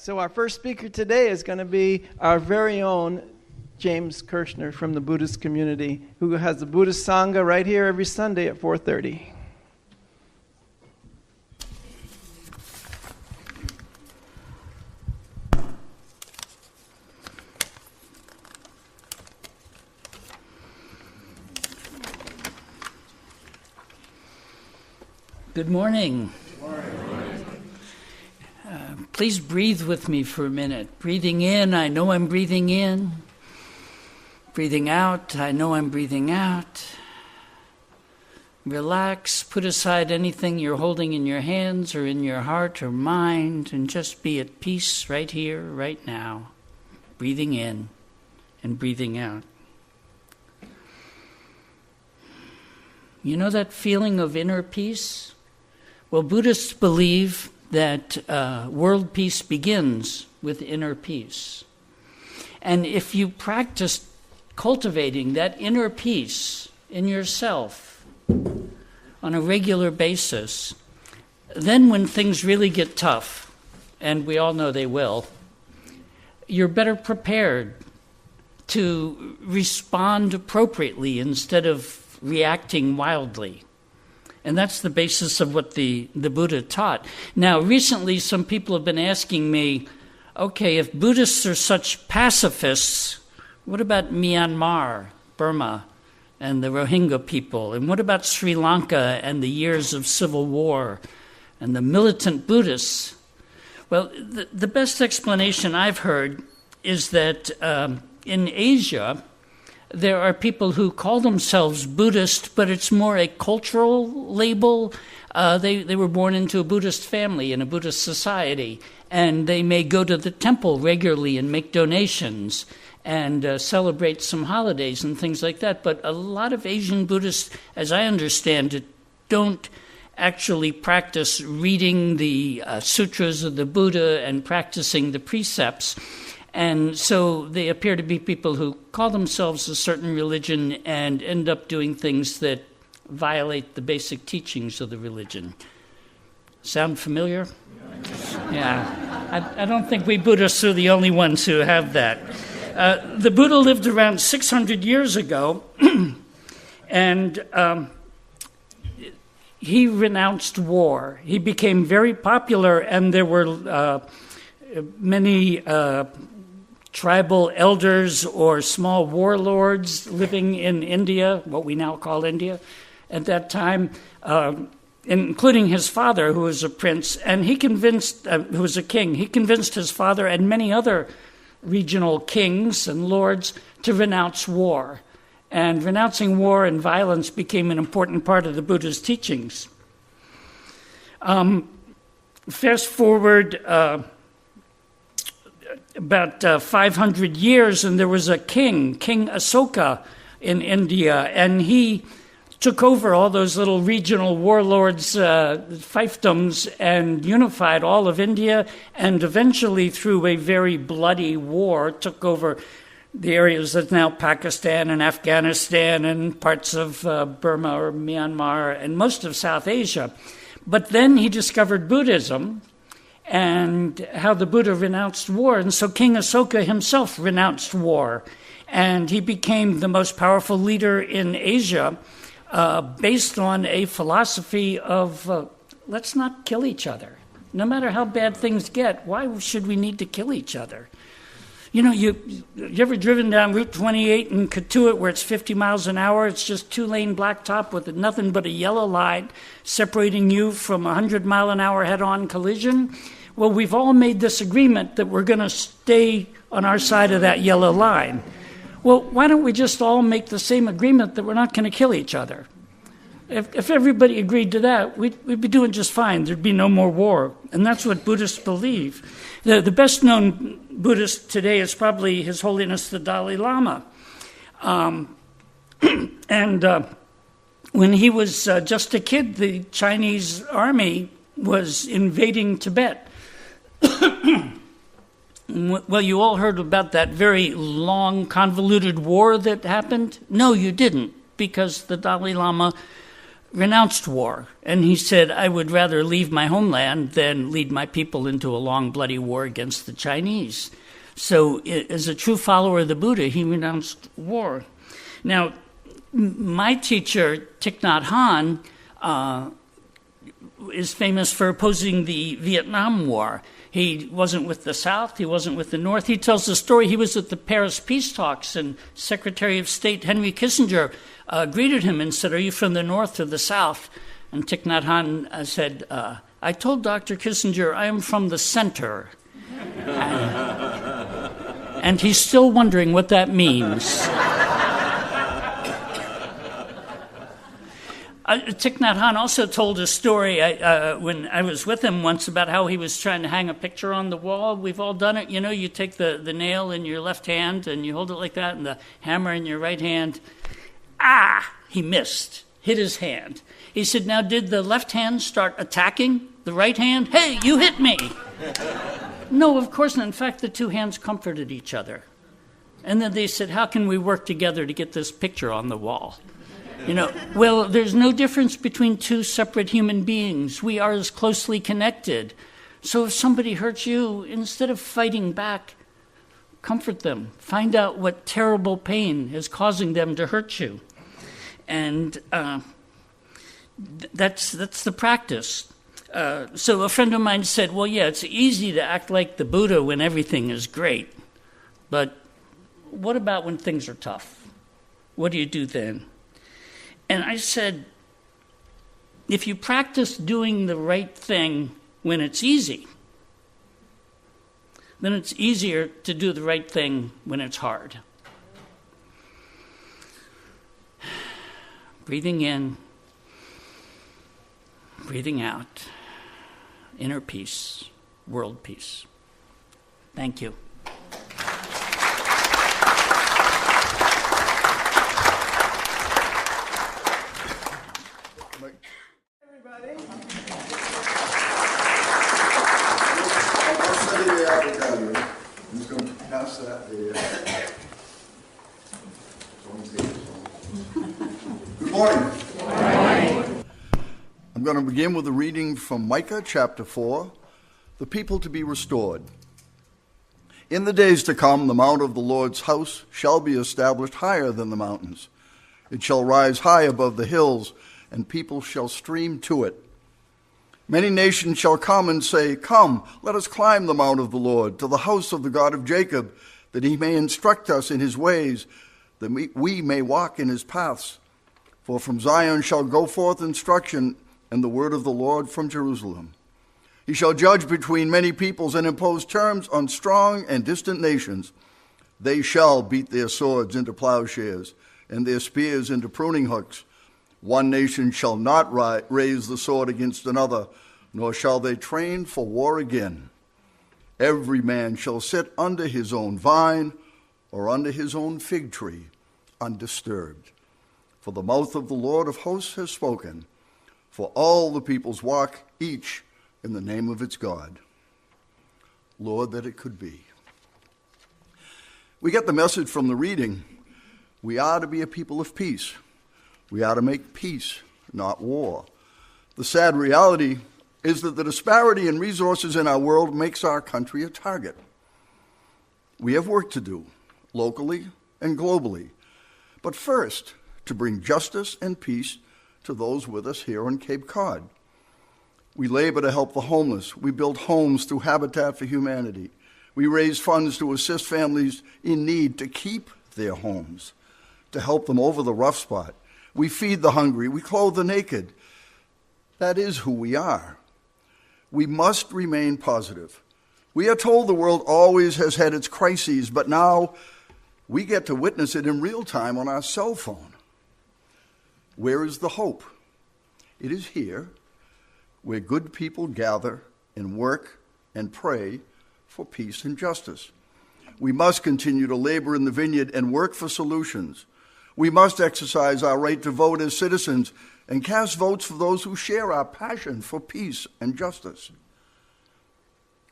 So our first speaker today is going to be our very own James Kirshner from the Buddhist community, who has the Buddhist Sangha right here every Sunday at 4:30. Good morning. Please breathe with me for a minute. Breathing in, I know I'm breathing in. Breathing out, I know I'm breathing out. Relax, put aside anything you're holding in your hands or in your heart or mind, and just be at peace right here, right now. Breathing in and breathing out. You know that feeling of inner peace? Well, Buddhists believe that world peace begins with inner peace. And if you practice cultivating that inner peace in yourself on a regular basis, then when things really get tough, and we all know they will, you're better prepared to respond appropriately instead of reacting wildly. And that's the basis of what the Buddha taught. Now, recently, some people have been asking me, okay, if Buddhists are such pacifists, what about Myanmar, Burma, and the Rohingya people? And what about Sri Lanka and the years of civil war and the militant Buddhists? Well, the best explanation I've heard is that in Asia, there are people who call themselves Buddhist, but it's more a cultural label. They were born into a Buddhist family in a Buddhist society, and they may go to the temple regularly and make donations and celebrate some holidays and things like that. But a lot of Asian Buddhists, as I understand it, don't actually practice reading the sutras of the Buddha and practicing the precepts. And so they appear to be people who call themselves a certain religion and end up doing things that violate the basic teachings of the religion. Sound familiar? Yeah. I don't think we Buddhists are the only ones who have that. The Buddha lived around 600 years ago, and he renounced war. He became very popular, and there were many tribal elders or small warlords living in India, what we now call India, at that time, including his father, who was a prince, and who was a king. He convinced his father and many other regional kings and lords to renounce war. And renouncing war and violence became an important part of the Buddha's teachings. Fast forward about 500 years, and there was a king, King Asoka, in India, and he took over all those little regional warlords' fiefdoms and unified all of India, and eventually, through a very bloody war, took over the areas that's now Pakistan and Afghanistan and parts of Burma or Myanmar and most of South Asia. But then he discovered Buddhism and how the Buddha renounced war. And so King Asoka himself renounced war. And he became the most powerful leader in Asia based on a philosophy of let's not kill each other. No matter how bad things get, why should we need to kill each other? You know, you ever driven down Route 28 in Katuitt where it's 50 miles an hour? It's just two-lane blacktop with nothing but a yellow line separating you from a 100-mile-an-hour head-on collision. Well, we've all made this agreement that we're going to stay on our side of that yellow line. Well, why don't we just all make the same agreement that we're not going to kill each other? If everybody agreed to that, we'd be doing just fine. There'd be no more war. And that's what Buddhists believe. The best-known Buddhist today is probably His Holiness the Dalai Lama. When he was just a kid, the Chinese army was invading Tibet. Well, you all heard about that very long, convoluted war that happened? No, you didn't, because the Dalai Lama renounced war. And he said, I would rather leave my homeland than lead my people into a long, bloody war against the Chinese. So as a true follower of the Buddha, he renounced war. Now, my teacher, Thich Nhat Hanh, is famous for opposing the Vietnam War. He wasn't with the South, he wasn't with the North. He tells the story, he was at the Paris peace talks, and Secretary of State Henry Kissinger greeted him and said, are you from the North or the South? And Thich Nhat Hanh said, I told Dr. Kissinger I am from the center. And he's still wondering what that means. Thich Nhat Hanh also told a story when I was with him once about how he was trying to hang a picture on the wall. We've all done it. You know, you take the nail in your left hand and you hold it like that and the hammer in your right hand. He missed, hit his hand. He said, now did the left hand start attacking the right hand? Hey, you hit me. No, of course not. In fact, the two hands comforted each other. And then they said, how can we work together to get this picture on the wall? You know, well, there's no difference between two separate human beings. We are as closely connected. So if somebody hurts you, instead of fighting back, comfort them. Find out what terrible pain is causing them to hurt you. And that's the practice. So a friend of mine said, well, yeah, it's easy to act like the Buddha when everything is great. But what about when things are tough? What do you do then? And I said, if you practice doing the right thing when it's easy, then it's easier to do the right thing when it's hard. Breathing in, breathing out, inner peace, world peace. Thank you. Good morning. I'm going to begin with a reading from Micah chapter 4, the people to be restored. In the days to come, the mount of the Lord's house shall be established higher than the mountains. It shall rise high above the hills, and people shall stream to it. Many nations shall come and say, come, let us climb the mount of the Lord, to the house of the God of Jacob, that he may instruct us in his ways, that we may walk in his paths. For from Zion shall go forth instruction, and the word of the Lord from Jerusalem. He shall judge between many peoples and impose terms on strong and distant nations. They shall beat their swords into plowshares, and their spears into pruning hooks. One nation shall not raise the sword against another, nor shall they train for war again. Every man shall sit under his own vine, or under his own fig tree, undisturbed. For the mouth of the Lord of hosts has spoken, for all the peoples walk, each in the name of its God. Lord, that it could be. We get the message from the reading. We are to be a people of peace. We are to make peace, not war. The sad reality is that the disparity in resources in our world makes our country a target. We have work to do, locally and globally. But first, to bring justice and peace to those with us here on Cape Cod. We labor to help the homeless. We build homes through Habitat for Humanity. We raise funds to assist families in need to keep their homes, to help them over the rough spot. We feed the hungry. We clothe the naked. That is who we are. We must remain positive. We are told the world always has had its crises, but now we get to witness it in real time on our cell phone. Where is the hope? It is here, where good people gather and work and pray for peace and justice. We must continue to labor in the vineyard and work for solutions. We must exercise our right to vote as citizens and cast votes for those who share our passion for peace and justice.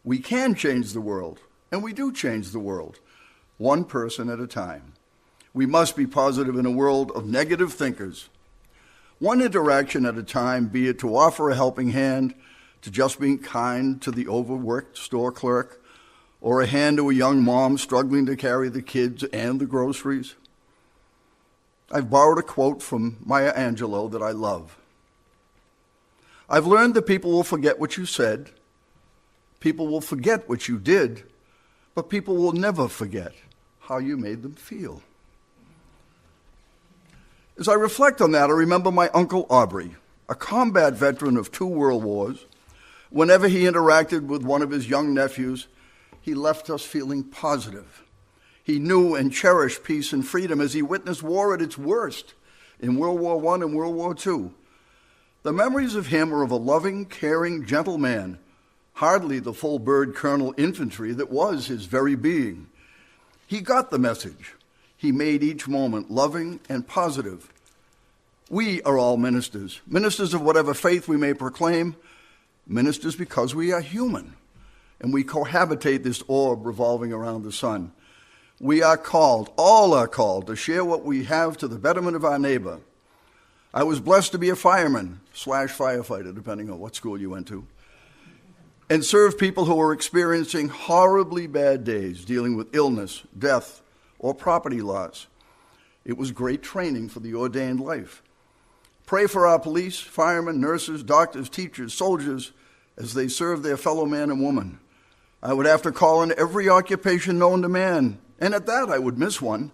We can change the world, and we do change the world, one person at a time. We must be positive in a world of negative thinkers. one interaction at a time, be it to offer a helping hand, to just being kind to the overworked store clerk, or a hand to a young mom struggling to carry the kids and the groceries. I've borrowed a quote from Maya Angelou that I love. I've learned that people will forget what you said, people will forget what you did, but people will never forget how you made them feel. As I reflect on that, I remember my Uncle Aubrey, a combat veteran of 2 world wars. Whenever he interacted with one of his young nephews, he left us feeling positive. He knew and cherished peace and freedom as he witnessed war at its worst in World War I and World War II. The memories of him are of a loving, caring, gentle man, hardly the full bird colonel infantry that was his very being. He got the message. He made each moment loving and positive. We are all ministers, ministers of whatever faith we may proclaim, ministers because we are human, and we cohabitate this orb revolving around the sun. We are called, all are called, to share what we have to the betterment of our neighbor. I was blessed to be a fireman / firefighter, depending on what school you went to, and serve people who are experiencing horribly bad days, dealing with illness, death, or property loss. It was great training for the ordained life. Pray for our police, firemen, nurses, doctors, teachers, soldiers, as they serve their fellow man and woman. I would have to call in every occupation known to man, and at that I would miss one.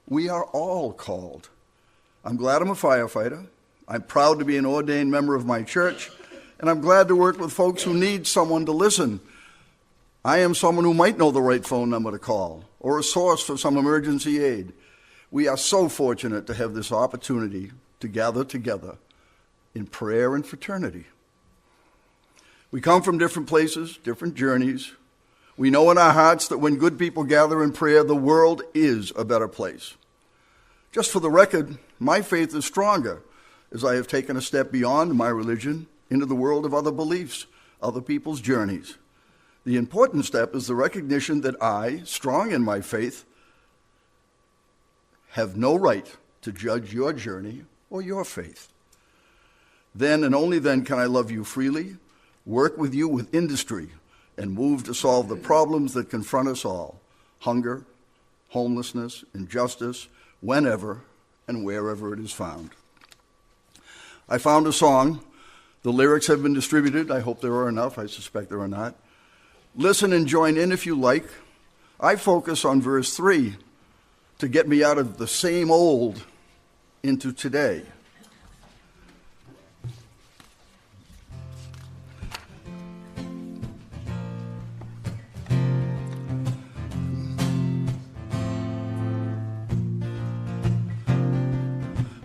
We are all called. I'm glad I'm a firefighter. I'm proud to be an ordained member of my church, and I'm glad to work with folks who need someone to listen. I am someone who might know the right phone number to call, or a source for some emergency aid. We are so fortunate to have this opportunity to gather together in prayer and fraternity. We come from different places, different journeys. We know in our hearts that when good people gather in prayer, the world is a better place. Just for the record, my faith is stronger as I have taken a step beyond my religion into the world of other beliefs, other people's journeys. The important step is the recognition that I, strong in my faith, have no right to judge your journey or your faith. Then and only then can I love you freely, work with you with industry, and move to solve the problems that confront us all: hunger, homelessness, injustice, whenever and wherever it is found. I found a song. The lyrics have been distributed. I hope there are enough. I suspect there are not. Listen and join in if you like. I focus on verse 3 to get me out of the same old into today.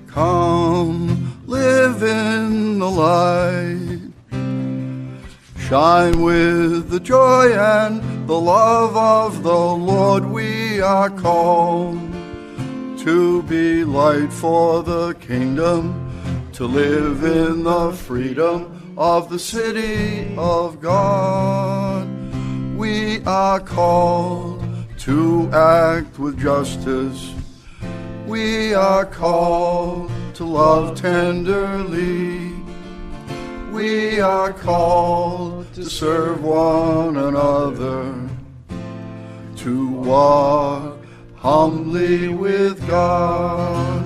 Come, live in the light, shine with the joy and the love of the Lord. We are called to be light for the kingdom, to live in the freedom of the city of God. We are called to act with justice. We are called to love tenderly. We are called to serve one another, to walk humbly with God.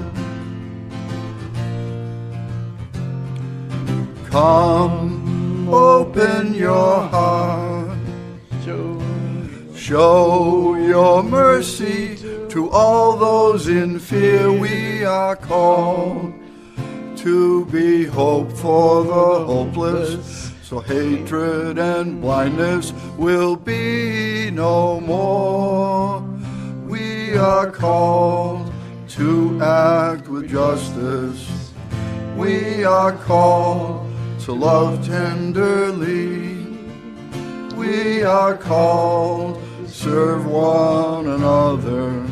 Come, open your heart, show your mercy to all those in fear. We are called to be hope for the hopeless, so hatred and blindness will be no more. We are called to act with justice. We are called to love tenderly. We are called to serve one another,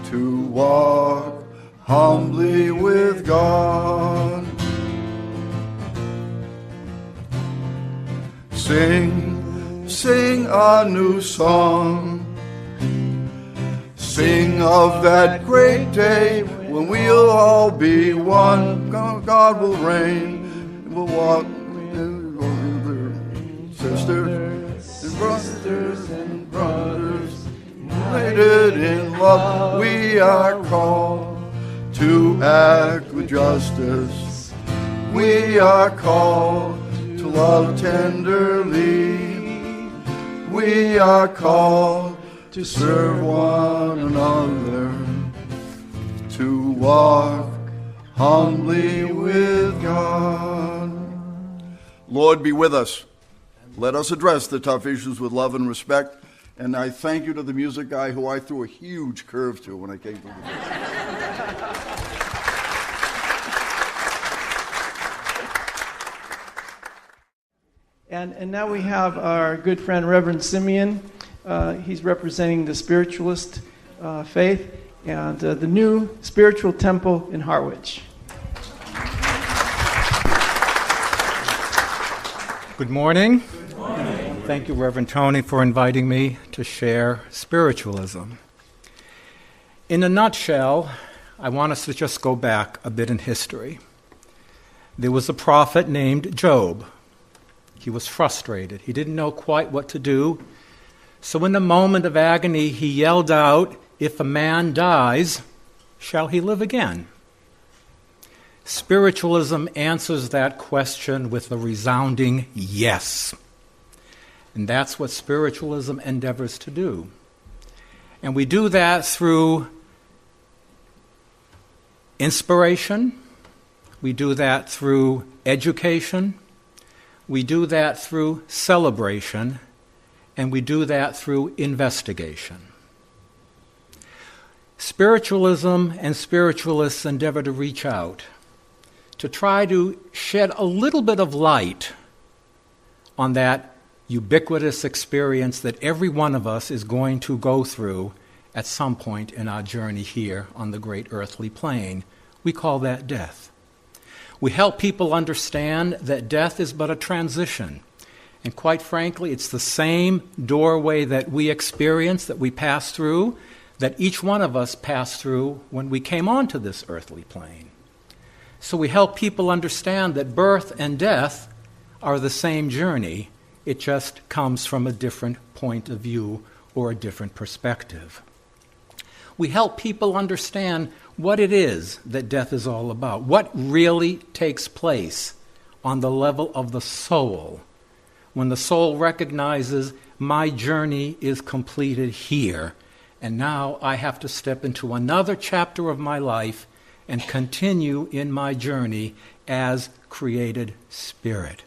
to walk humbly with God. Sing, sing a new song. Sing of that great day when we'll all be one. God will reign. We'll walk sisters and brothers, united in love. We are called to act with justice. We are called to love tenderly. We are called to serve one another, to walk humbly with God. Lord, be with us. Let us address the tough issues with love and respect. And I thank you to the music guy who I threw a huge curve to when I came to the And now we have our good friend Reverend Simeon. He's representing the spiritualist faith and the new spiritual temple in Harwich. Good morning. Good morning. Thank you, Reverend Tony, for inviting me to share spiritualism. In a nutshell, I want us to just go back a bit in history. There was a prophet named Job. He was frustrated. He didn't know quite what to do. So in a moment of agony, he yelled out, "If a man dies, shall he live again?" Spiritualism answers that question with a resounding yes. And that's what spiritualism endeavors to do. And we do that through inspiration. We do that through education. We do that through celebration. And we do that through investigation. Spiritualism and spiritualists endeavor to reach out, to try to shed a little bit of light on that ubiquitous experience that every one of us is going to go through at some point in our journey here on the great earthly plane. We call that death. We help people understand that death is but a transition. And quite frankly, it's the same doorway that we experience, that we pass through, that each one of us passed through when we came onto this earthly plane. So we help people understand that birth and death are the same journey. It just comes from a different point of view or a different perspective. We help people understand what it is that death is all about, what really takes place on the level of the soul, when the soul recognizes my journey is completed here, and now I have to step into another chapter of my life and continue in my journey as created spirit.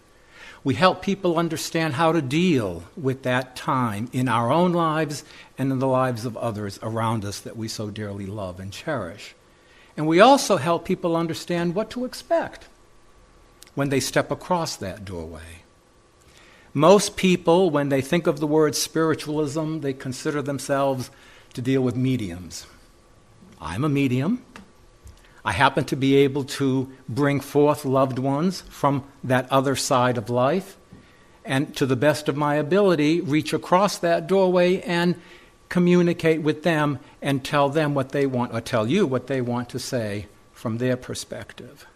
We help people understand how to deal with that time in our own lives and in the lives of others around us that we so dearly love and cherish. And we also help people understand what to expect when they step across that doorway. Most people, when they think of the word spiritualism, they consider themselves to deal with mediums. I'm a medium. I happen to be able to bring forth loved ones from that other side of life, and to the best of my ability, reach across that doorway and communicate with them and tell them what they want, or tell you what they want to say from their perspective.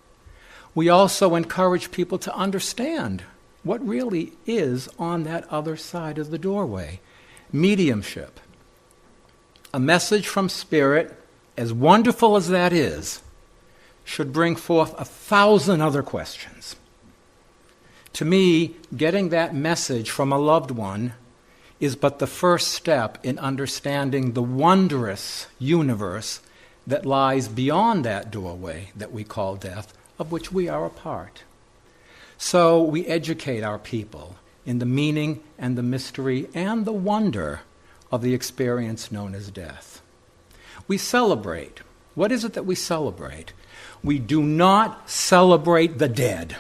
We also encourage people to understand what really is on that other side of the doorway. Mediumship. A message from Spirit, as wonderful as that is, should bring forth 1,000 other questions. To me, getting that message from a loved one is but the first step in understanding the wondrous universe that lies beyond that doorway that we call death, of which we are a part. So we educate our people in the meaning and the mystery and the wonder of the experience known as death. We celebrate. What is it that we celebrate? We do not celebrate the dead.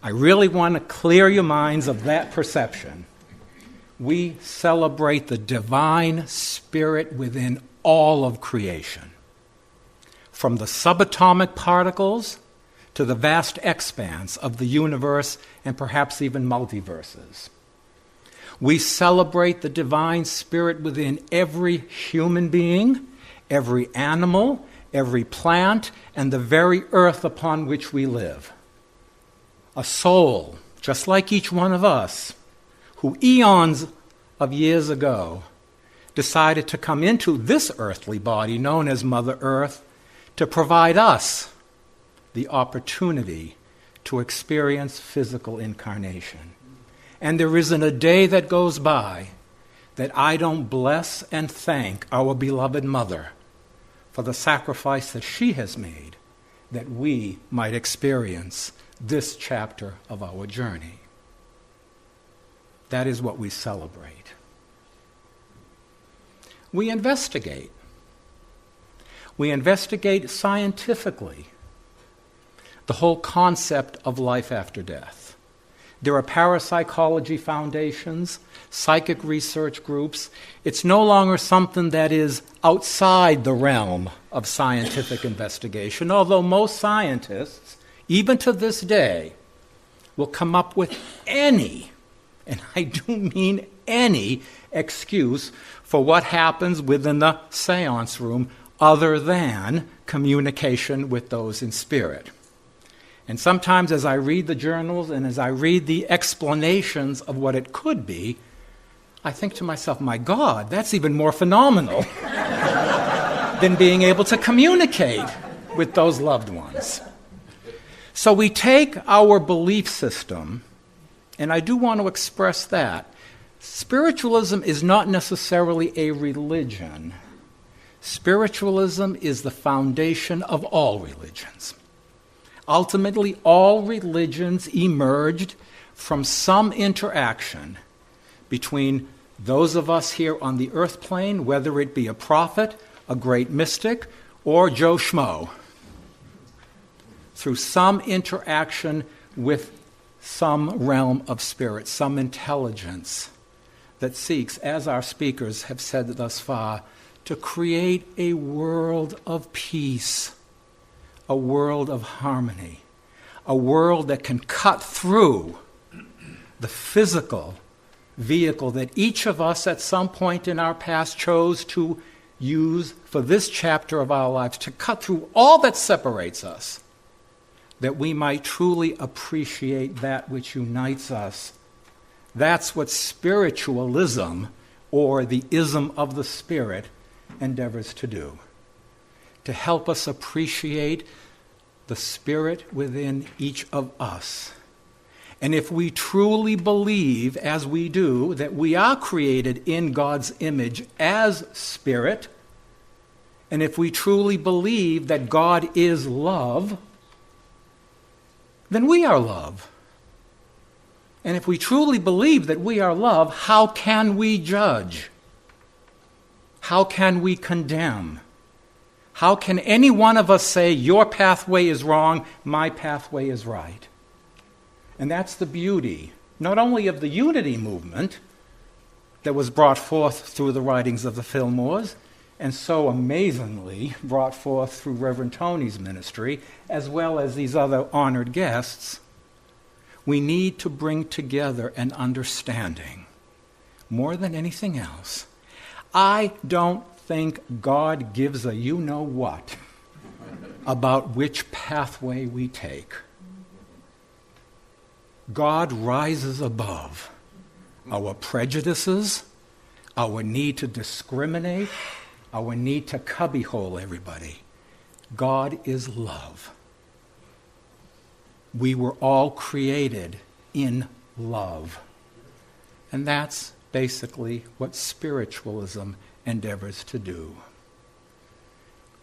I really want to clear your minds of that perception. We celebrate the divine spirit within all of creation. From the subatomic particles to the vast expanse of the universe and perhaps even multiverses. We celebrate the divine spirit within every human being, every animal, every plant, and the very earth upon which we live. A soul, just like each one of us, who eons of years ago decided to come into this earthly body known as Mother Earth to provide us the opportunity to experience physical incarnation. And there isn't a day that goes by that I don't bless and thank our beloved Mother for the sacrifice that she has made that we might experience this chapter of our journey. That is what we celebrate. We investigate. We investigate scientifically the whole concept of life after death. There are parapsychology foundations, psychic research groups. It's no longer something that is outside the realm of scientific investigation, although most scientists, even to this day, will come up with any, and I do mean any, excuse for what happens within the seance room other than communication with those in spirit. And sometimes as I read the journals and as I read the explanations of what it could be, I think to myself, my God, that's even more phenomenal than being able to communicate with those loved ones. So we take our belief system, and I do want to express that. Spiritualism is not necessarily a religion. Spiritualism is the foundation of all religions. Ultimately, all religions emerged from some interaction between those of us here on the earth plane, whether it be a prophet, a great mystic, or Joe Schmo, through some interaction with some realm of spirit, some intelligence that seeks, as our speakers have said thus far, to create a world of peace, a world of harmony, a world that can cut through the physical vehicle that each of us at some point in our past chose to use for this chapter of our lives, to cut through all that separates us, that we might truly appreciate that which unites us. That's what spiritualism, or the ism of the Spirit, endeavors to do, to help us appreciate the Spirit within each of us. And if we truly believe, as we do, that we are created in God's image as Spirit, and if we truly believe that God is love, then we are love. And if we truly believe that we are love, how can we judge? How can we condemn? How can any one of us say, your pathway is wrong, my pathway is right? And that's the beauty, not only of the unity movement that was brought forth through the writings of the Fillmores, and so amazingly brought forth through Reverend Tony's ministry, as well as these other honored guests. We need to bring together an understanding, more than anything else. I don't think God gives a you-know-what about which pathway we take. God rises above our prejudices, our need to discriminate, our need to cubbyhole everybody. God is love. We were all created in love. And that's basically what spiritualism endeavors to do.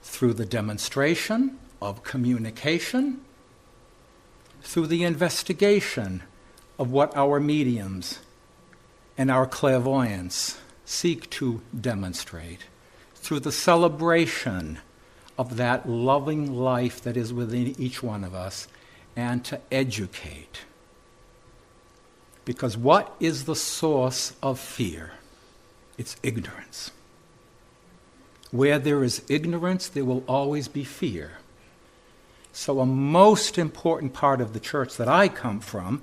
Through the demonstration of communication, through the investigation of what our mediums and our clairvoyants seek to demonstrate, through the celebration of that loving life that is within each one of us, and to educate. Because what is the source of fear? It's ignorance. Where there is ignorance, there will always be fear. So a most important part of the church that I come from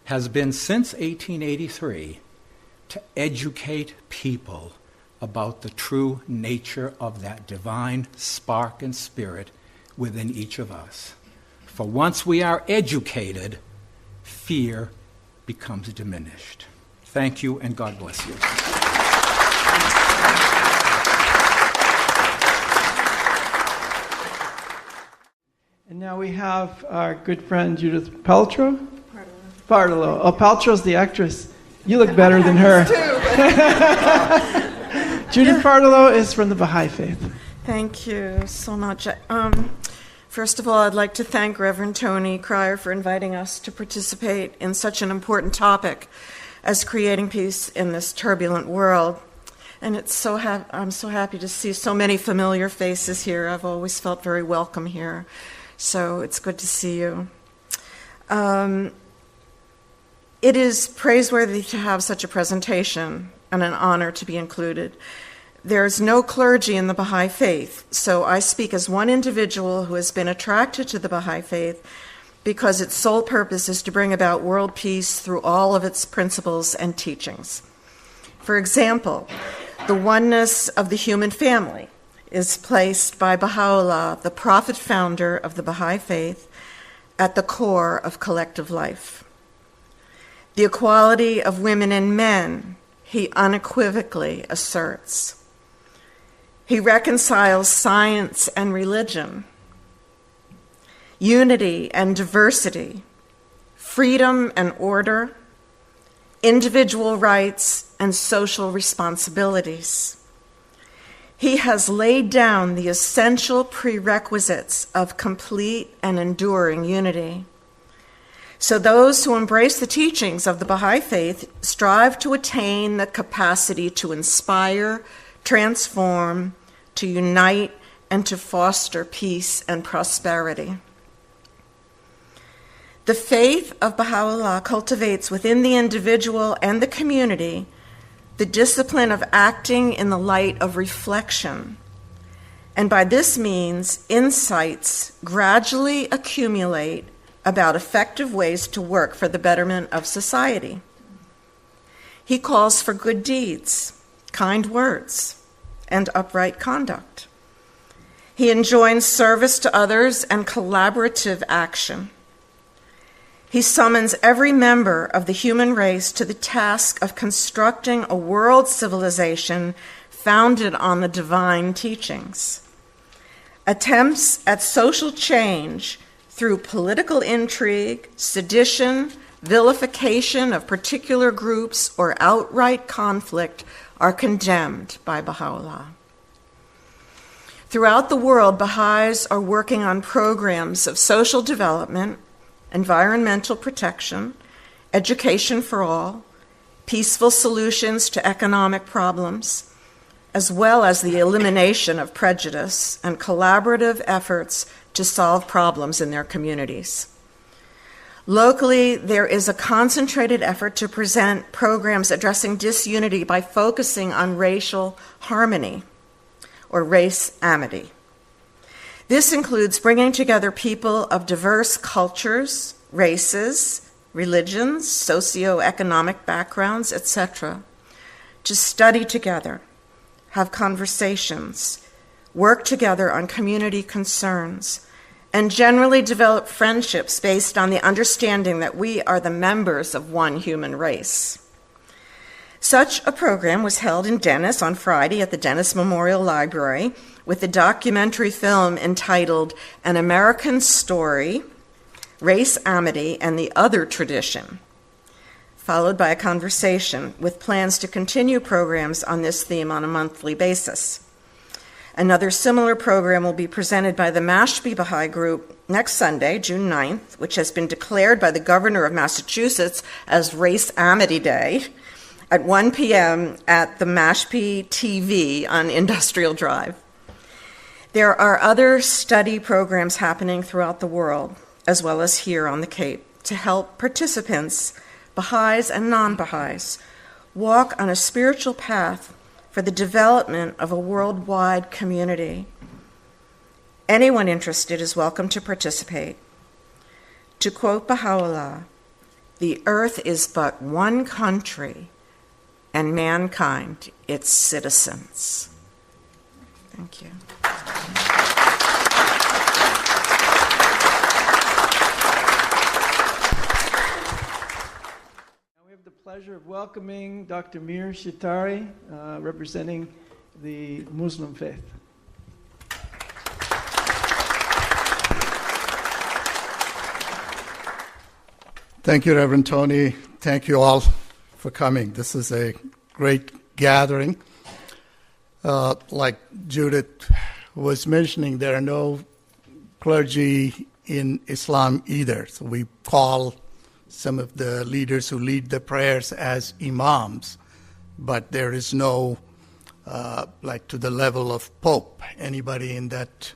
has been since 1883 to educate people about the true nature of that divine spark and spirit within each of us. For once we are educated, fear becomes diminished. Thank you, and God bless you. And now we have our good friend Judith Paltrow. Bartolo. Oh, Paltrow's the actress. You look better than her. Judith Bartolo is from the Baha'i Faith. Thank you so much. First of all, I'd like to thank Reverend Tony Cryer for inviting us to participate in such an important topic as creating peace in this turbulent world. And I'm so happy to see so many familiar faces here. I've always felt very welcome here. So it's good to see you. It is praiseworthy to have such a presentation and an honor to be included. There is no clergy in the Baha'i Faith, so I speak as one individual who has been attracted to the Baha'i Faith because its sole purpose is to bring about world peace through all of its principles and teachings. For example, the oneness of the human family is placed by Baha'u'llah, the prophet founder of the Baha'i Faith, at the core of collective life. The equality of women and men, he unequivocally asserts. He reconciles science and religion, unity and diversity, freedom and order, individual rights and social responsibilities. He has laid down the essential prerequisites of complete and enduring unity. So those who embrace the teachings of the Baha'i Faith strive to attain the capacity to inspire, transform, to unite, and to foster peace and prosperity. The faith of Baha'u'llah cultivates within the individual and the community the discipline of acting in the light of reflection. And by this means, insights gradually accumulate about effective ways to work for the betterment of society. He calls for good deeds, kind words, and upright conduct. He enjoins service to others and collaborative action. He summons every member of the human race to the task of constructing a world civilization founded on the divine teachings. Attempts at social change through political intrigue, sedition, vilification of particular groups, or outright conflict are condemned by Baha'u'llah. Throughout the world, Baha'is are working on programs of social development, environmental protection, education for all, peaceful solutions to economic problems, as well as the elimination of prejudice and collaborative efforts to solve problems in their communities. Locally, there is a concentrated effort to present programs addressing disunity by focusing on racial harmony, or race amity. This includes bringing together people of diverse cultures, races, religions, socioeconomic backgrounds, etc., to study together, have conversations, work together on community concerns, and generally develop friendships based on the understanding that we are the members of one human race. Such a program was held in Dennis on Friday at the Dennis Memorial Library with a documentary film entitled An American Story, Race Amity and the Other Tradition, followed by a conversation with plans to continue programs on this theme on a monthly basis. Another similar program will be presented by the Mashpee Baha'i Group next Sunday, June 9th, which has been declared by the governor of Massachusetts as Race Amity Day, at 1 p.m. at the Mashpee TV on Industrial Drive. There are other study programs happening throughout the world, as well as here on the Cape, to help participants, Baha'is and non-Baha'is, walk on a spiritual path for the development of a worldwide community. Anyone interested is welcome to participate. To quote Baha'u'llah, "The earth is but one country, and mankind its citizens. Thank you. We have the pleasure of welcoming Dr. Mir Shitari, representing the Muslim faith. Thank you, Reverend Tony. Thank you all for coming. This is a great gathering. Like Judith was mentioning, there are no clergy in Islam either. So we call some of the leaders who lead the prayers as imams, but there is no, like to the level of Pope, anybody in that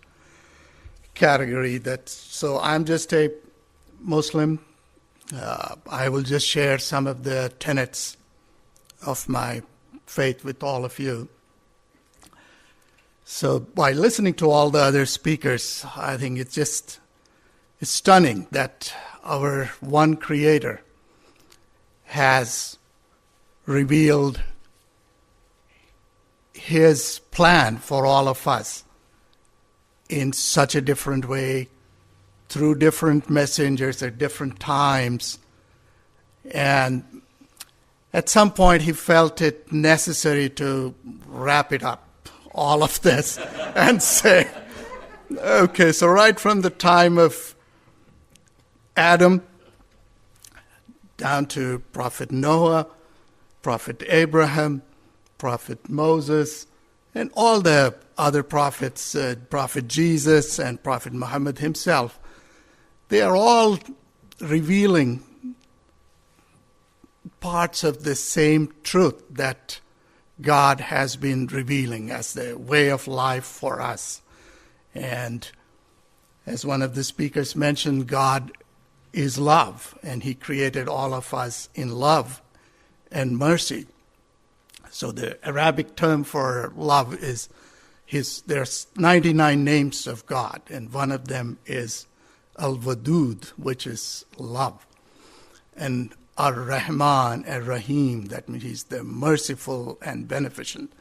category. So I'm just a Muslim. I will just share some of the tenets of my faith with all of you. So by listening to all the other speakers, I think it's stunning that our one Creator has revealed His plan for all of us in such a different way, through different messengers at different times. And at some point he felt it necessary to wrap it up, all of this, and say, okay, so right from the time of Adam down to Prophet Noah, Prophet Abraham, Prophet Moses, and all the other prophets, Prophet Jesus and Prophet Muhammad himself, they are all revealing parts of the same truth that God has been revealing as the way of life for us. And as one of the speakers mentioned, God is love, and He created all of us in love and mercy. So the Arabic term for love is there's 99 names of God, and one of them is Al-Wadud, which is love. And Ar-Rahman, Ar-Rahim, that means He's the merciful and beneficent.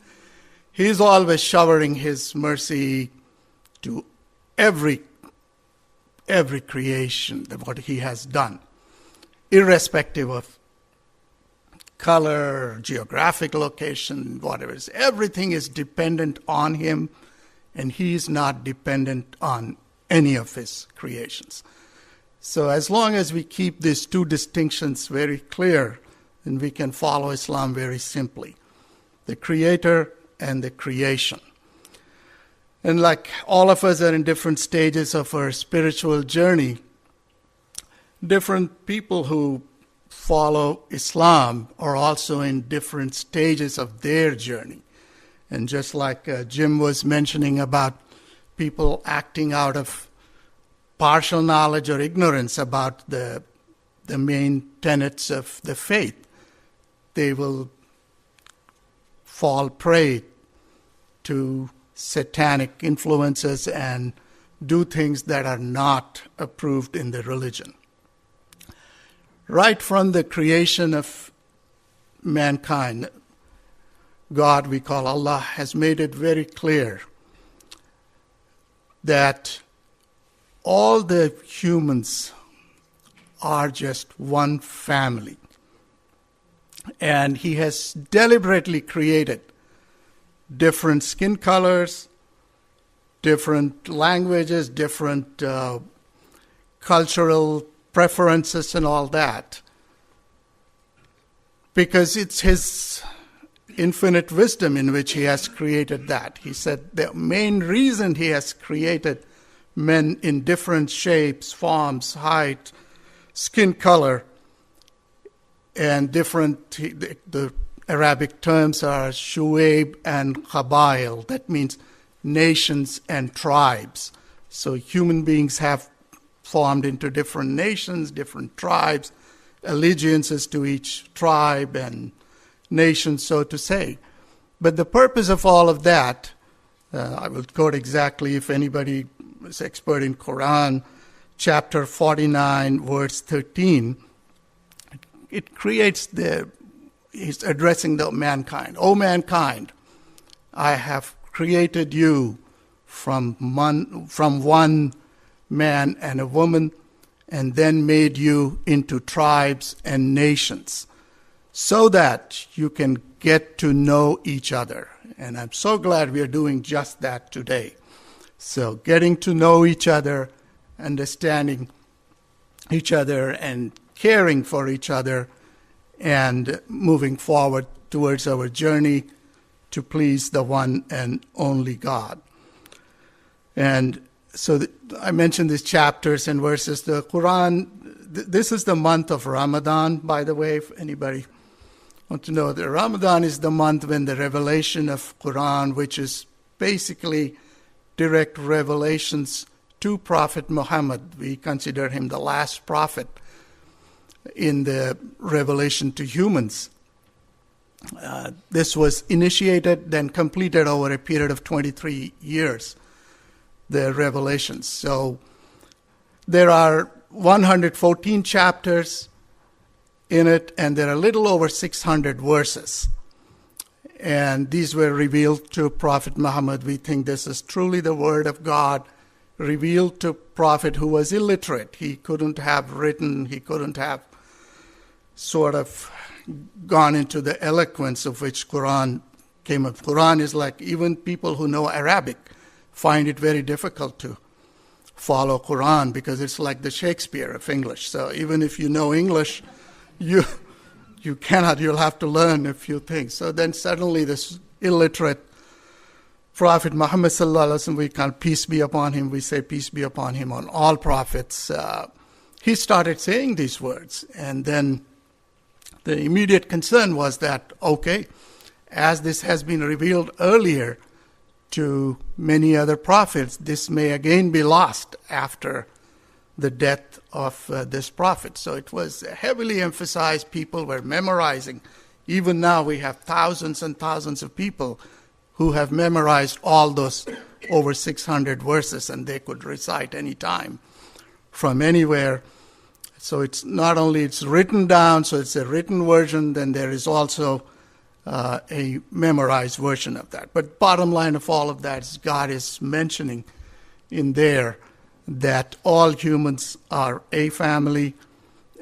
He's always showering His mercy to every creation, what He has done, irrespective of color, geographic location, whatever. Everything is dependent on Him, and He is not dependent on any of His creations. So as long as we keep these two distinctions very clear, then we can follow Islam very simply. The Creator and the creation. And like all of us are in different stages of our spiritual journey, different people who follow Islam are also in different stages of their journey. And just like Jim was mentioning about people acting out of partial knowledge or ignorance about the main tenets of the faith, they will fall prey to satanic influences and do things that are not approved in the religion. Right from the creation of mankind, God, we call Allah, has made it very clear that all the humans are just one family. And He has deliberately created different skin colors, different languages, different cultural preferences and all that. Because it's His infinite wisdom in which He has created that. He said the main reason He has created men in different shapes, forms, height, skin color, and different, the Arabic terms are shu'aib and qabail. That means nations and tribes. So human beings have formed into different nations, different tribes, allegiances to each tribe and nation, so to say. But the purpose of all of that, I will quote exactly if anybody is expert in Quran, chapter 49, verse 13, it creates the he's addressing the mankind. O mankind, I have created you from one man and a woman, and then made you into tribes and nations, so that you can get to know each other. And I'm so glad we are doing just that today. So getting to know each other, understanding each other, and caring for each other, and moving forward towards our journey to please the one and only God. And so I mentioned these chapters and verses. The Quran, this is the month of Ramadan, by the way, if anybody wants to know. The Ramadan is the month when the revelation of Quran, which is basically direct revelations to Prophet Muhammad. We consider him the last prophet in the revelation to humans. This was initiated, then completed over a period of 23 years, the revelations. So there are 114 chapters in it, and there are a little over 600 verses. And these were revealed to Prophet Muhammad. We think this is truly the word of God revealed to Prophet who was illiterate. He couldn't have written, he couldn't have sort of gone into the eloquence of which Quran came up. Quran is like, even people who know Arabic find it very difficult to follow Quran because it's like the Shakespeare of English. So even if you know English, you cannot, you'll have to learn a few things. So then suddenly this illiterate Prophet Muhammad sallallahu alaihi wasallam, we call peace be upon him, we say peace be upon him on all prophets. He started saying these words, and then the immediate concern was that, okay, as this has been revealed earlier to many other prophets, this may again be lost after the death of this prophet. So it was heavily emphasized. People were memorizing. Even now we have thousands and thousands of people who have memorized all those over 600 verses, and they could recite any time from anywhere. So it's not only it's written down, so it's a written version, then there is also a memorized version of that. But bottom line of all of that is God is mentioning in there that all humans are a family,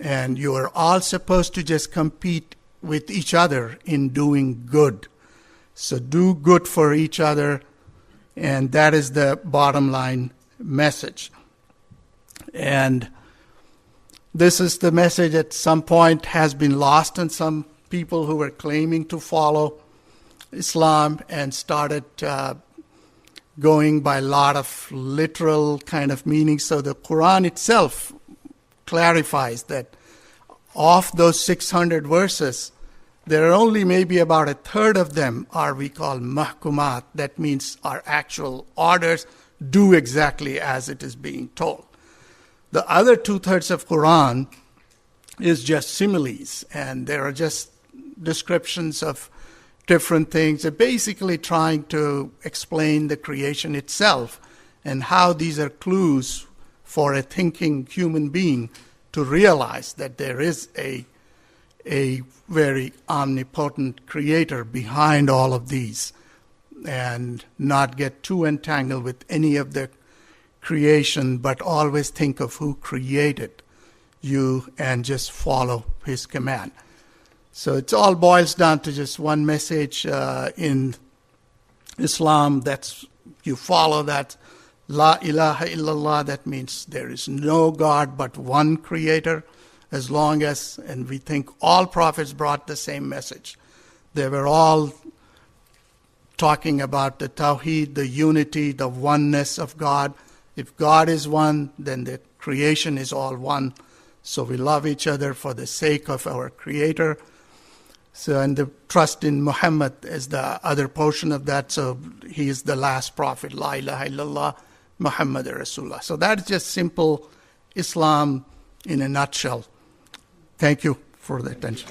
and you are all supposed to just compete with each other in doing good. So do good for each other, and that is the bottom line message. And this is the message at some point has been lost on some people who were claiming to follow Islam and started going by a lot of literal kind of meanings. So the Quran itself clarifies that of those 600 verses, there are only maybe about a third of them are we call mahkumat. That means are actual orders, do exactly as it is being told. The other 2/3 of Quran is just similes, and there are just descriptions of different things, basically trying to explain the creation itself and how these are clues for a thinking human being to realize that there is a very omnipotent creator behind all of these, and not get too entangled with any of the creation, but always think of who created you and just follow his command. So it all boils down to just one message in Islam. That's you follow that La ilaha illallah. That means there is no God but one creator. As long as, and we think all prophets brought the same message. They were all talking about the Tawheed, the unity, the oneness of God. If God is one, then the creation is all one. So we love each other for the sake of our Creator. So, and the trust in Muhammad is the other portion of that. So he is the last prophet. La ilaha illallah, Muhammad Rasulullah. So that's just simple Islam in a nutshell. Thank you for the attention.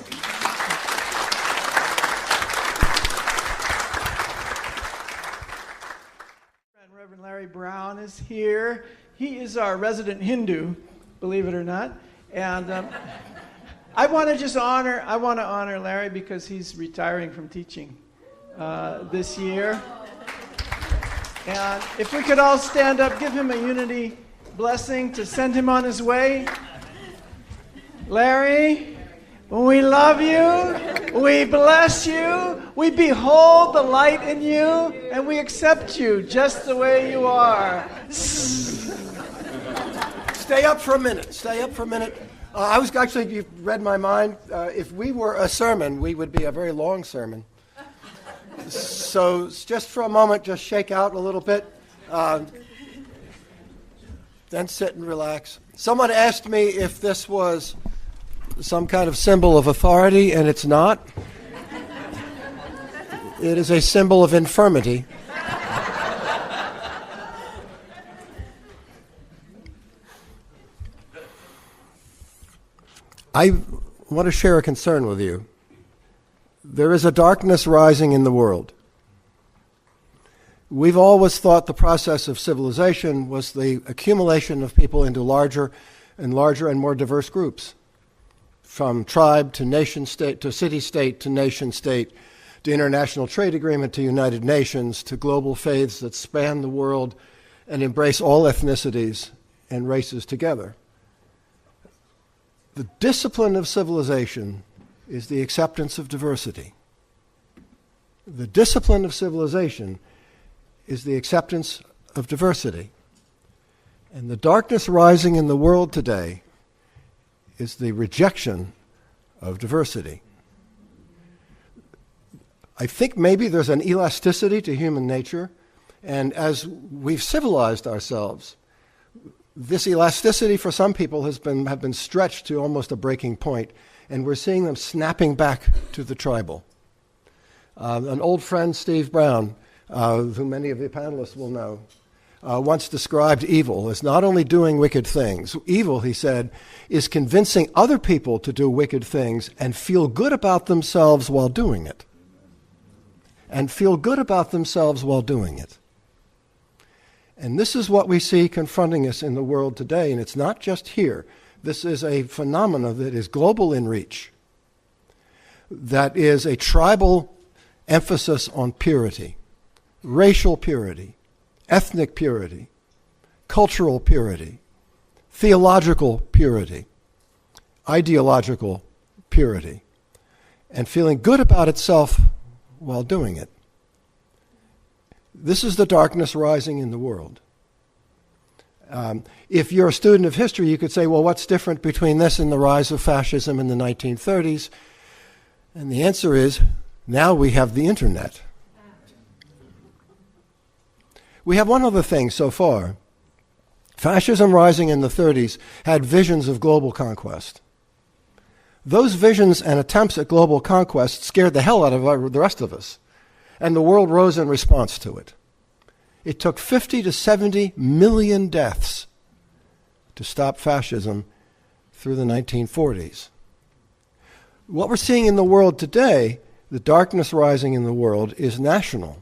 Reverend Larry Brown is here. He is our resident Hindu, believe it or not. And I want to honor Larry because he's retiring from teaching this year. And if we could all stand up, give him a unity blessing to send him on his way. Larry, we love you, we bless you, we behold the light in you, and we accept you just the way you are. Stay up for a minute. I was actually, you read my mind. If we were a sermon, we would be a very long sermon. So just for a moment, just shake out a little bit. Then sit and relax. Someone asked me if this was some kind of symbol of authority, and it's not. It is a symbol of infirmity. I want to share a concern with you. There is a darkness rising in the world. We've always thought the process of civilization was the accumulation of people into larger and more diverse groups, from tribe to nation-state to city-state to nation-state to international trade agreement to United Nations to global faiths that span the world and embrace all ethnicities and races together. The discipline of civilization is the acceptance of diversity. The discipline of civilization is the acceptance of diversity. And the darkness rising in the world today is the rejection of diversity. I think maybe there's an elasticity to human nature, and as we've civilized ourselves, this elasticity for some people have been stretched to almost a breaking point, and we're seeing them snapping back to the tribal. An old friend, Steve Brown, who many of the panelists will know, once described evil as not only doing wicked things. Evil, he said, is convincing other people to do wicked things and feel good about themselves while doing it. And feel good about themselves while doing it. And this is what we see confronting us in the world today, and it's not just here. This is a phenomenon that is global in reach, that is a tribal emphasis on purity, racial purity, ethnic purity, cultural purity, theological purity, ideological purity, and feeling good about itself while doing it. This is the darkness rising in the world. If you're a student of history, you could say, well, what's different between this and the rise of fascism in the 1930s? And the answer is, now we have the internet. We have one other thing so far. Fascism rising in the 30s had visions of global conquest. Those visions and attempts at global conquest scared the hell out of the rest of us, and the world rose in response to it. It took 50 to 70 million deaths to stop fascism through the 1940s. What we're seeing in the world today, the darkness rising in the world, is national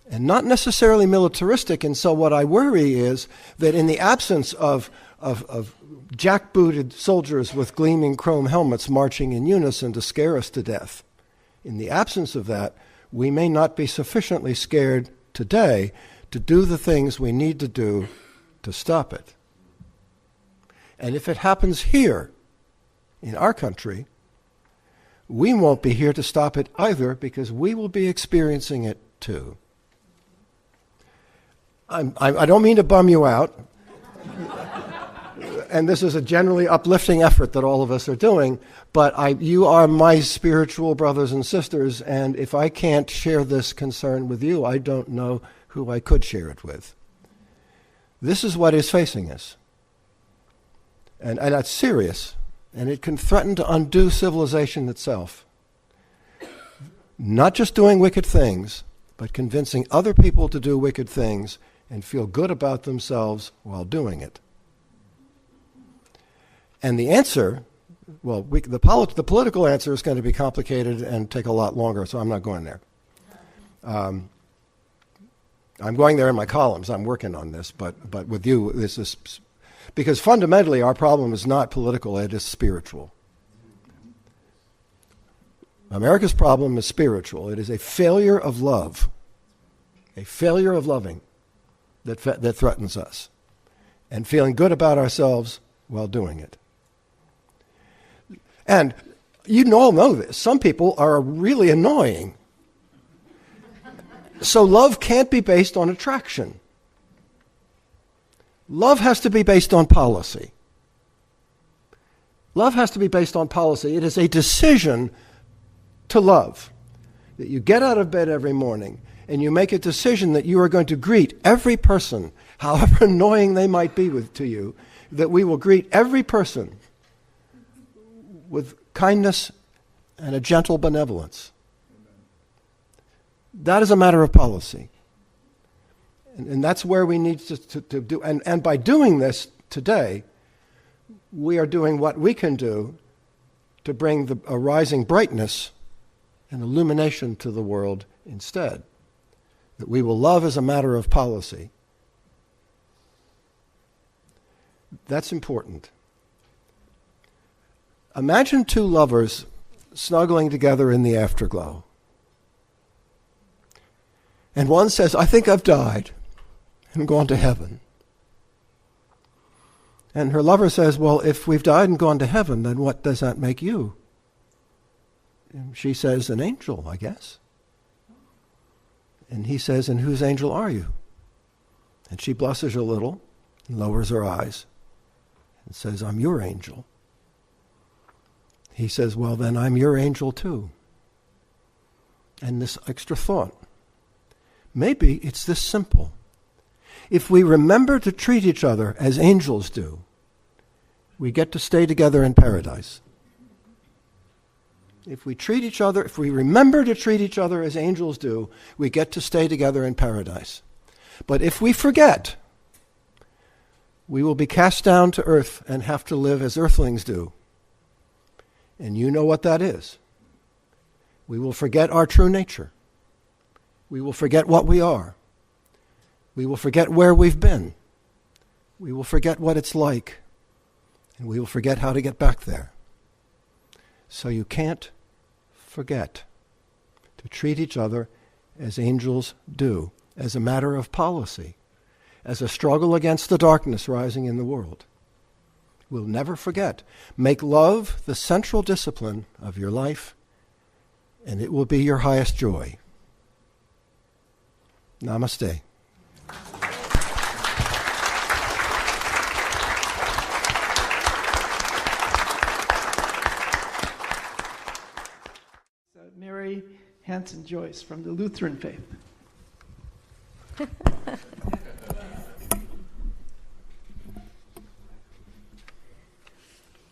and not necessarily militaristic. And so what I worry is that in the absence of jackbooted soldiers with gleaming chrome helmets marching in unison to scare us to death, in the absence of that, we may not be sufficiently scared today to do the things we need to do to stop it. And if it happens here, in our country, we won't be here to stop it either, because we will be experiencing it too. I don't mean to bum you out, and this is a generally uplifting effort that all of us are doing, but you are my spiritual brothers and sisters, and if I can't share this concern with you, I don't know who I could share it with. This is what is facing us. And that's serious, and it can threaten to undo civilization itself. Not just doing wicked things, but convincing other people to do wicked things and feel good about themselves while doing it. And the answer, well, the political answer is going to be complicated and take a lot longer, so I'm not going there. I'm going there in my columns. I'm working on this, but with you, this is because fundamentally our problem is not political; it is spiritual. America's problem is spiritual. It is a failure of love, a failure of loving that threatens us, and feeling good about ourselves while doing it. And you all know this. Some people are really annoying. So love can't be based on attraction. Love has to be based on policy. Love has to be based on policy. It is a decision to love. That you get out of bed every morning and you make a decision that you are going to greet every person, however annoying they might be to you, that we will greet every person with kindness and a gentle benevolence. That is a matter of policy. And that's where we need to do. And by doing this today, we are doing what we can do to bring a rising brightness and illumination to the world instead. That we will love as a matter of policy. That's important. Imagine two lovers snuggling together in the afterglow. And one says, I think I've died and gone to heaven. And her lover says, well, if we've died and gone to heaven, then what does that make you? And she says, an angel, I guess. And he says, and whose angel are you? And she blushes a little and lowers her eyes and says, I'm your angel. He says, well, then I'm your angel too. And this extra thought, maybe it's this simple. If we remember to treat each other as angels do, we get to stay together in paradise. If we remember to treat each other as angels do, we get to stay together in paradise. But if we forget, we will be cast down to earth and have to live as earthlings do. And you know what that is. We will forget our true nature. We will forget what we are. We will forget where we've been. We will forget what it's like. And we will forget how to get back there. So you can't forget to treat each other as angels do, as a matter of policy, as a struggle against the darkness rising in the world. We'll never forget. Make love the central discipline of your life, and it will be your highest joy. Namaste. Mary Hanson Joyce from the Lutheran faith.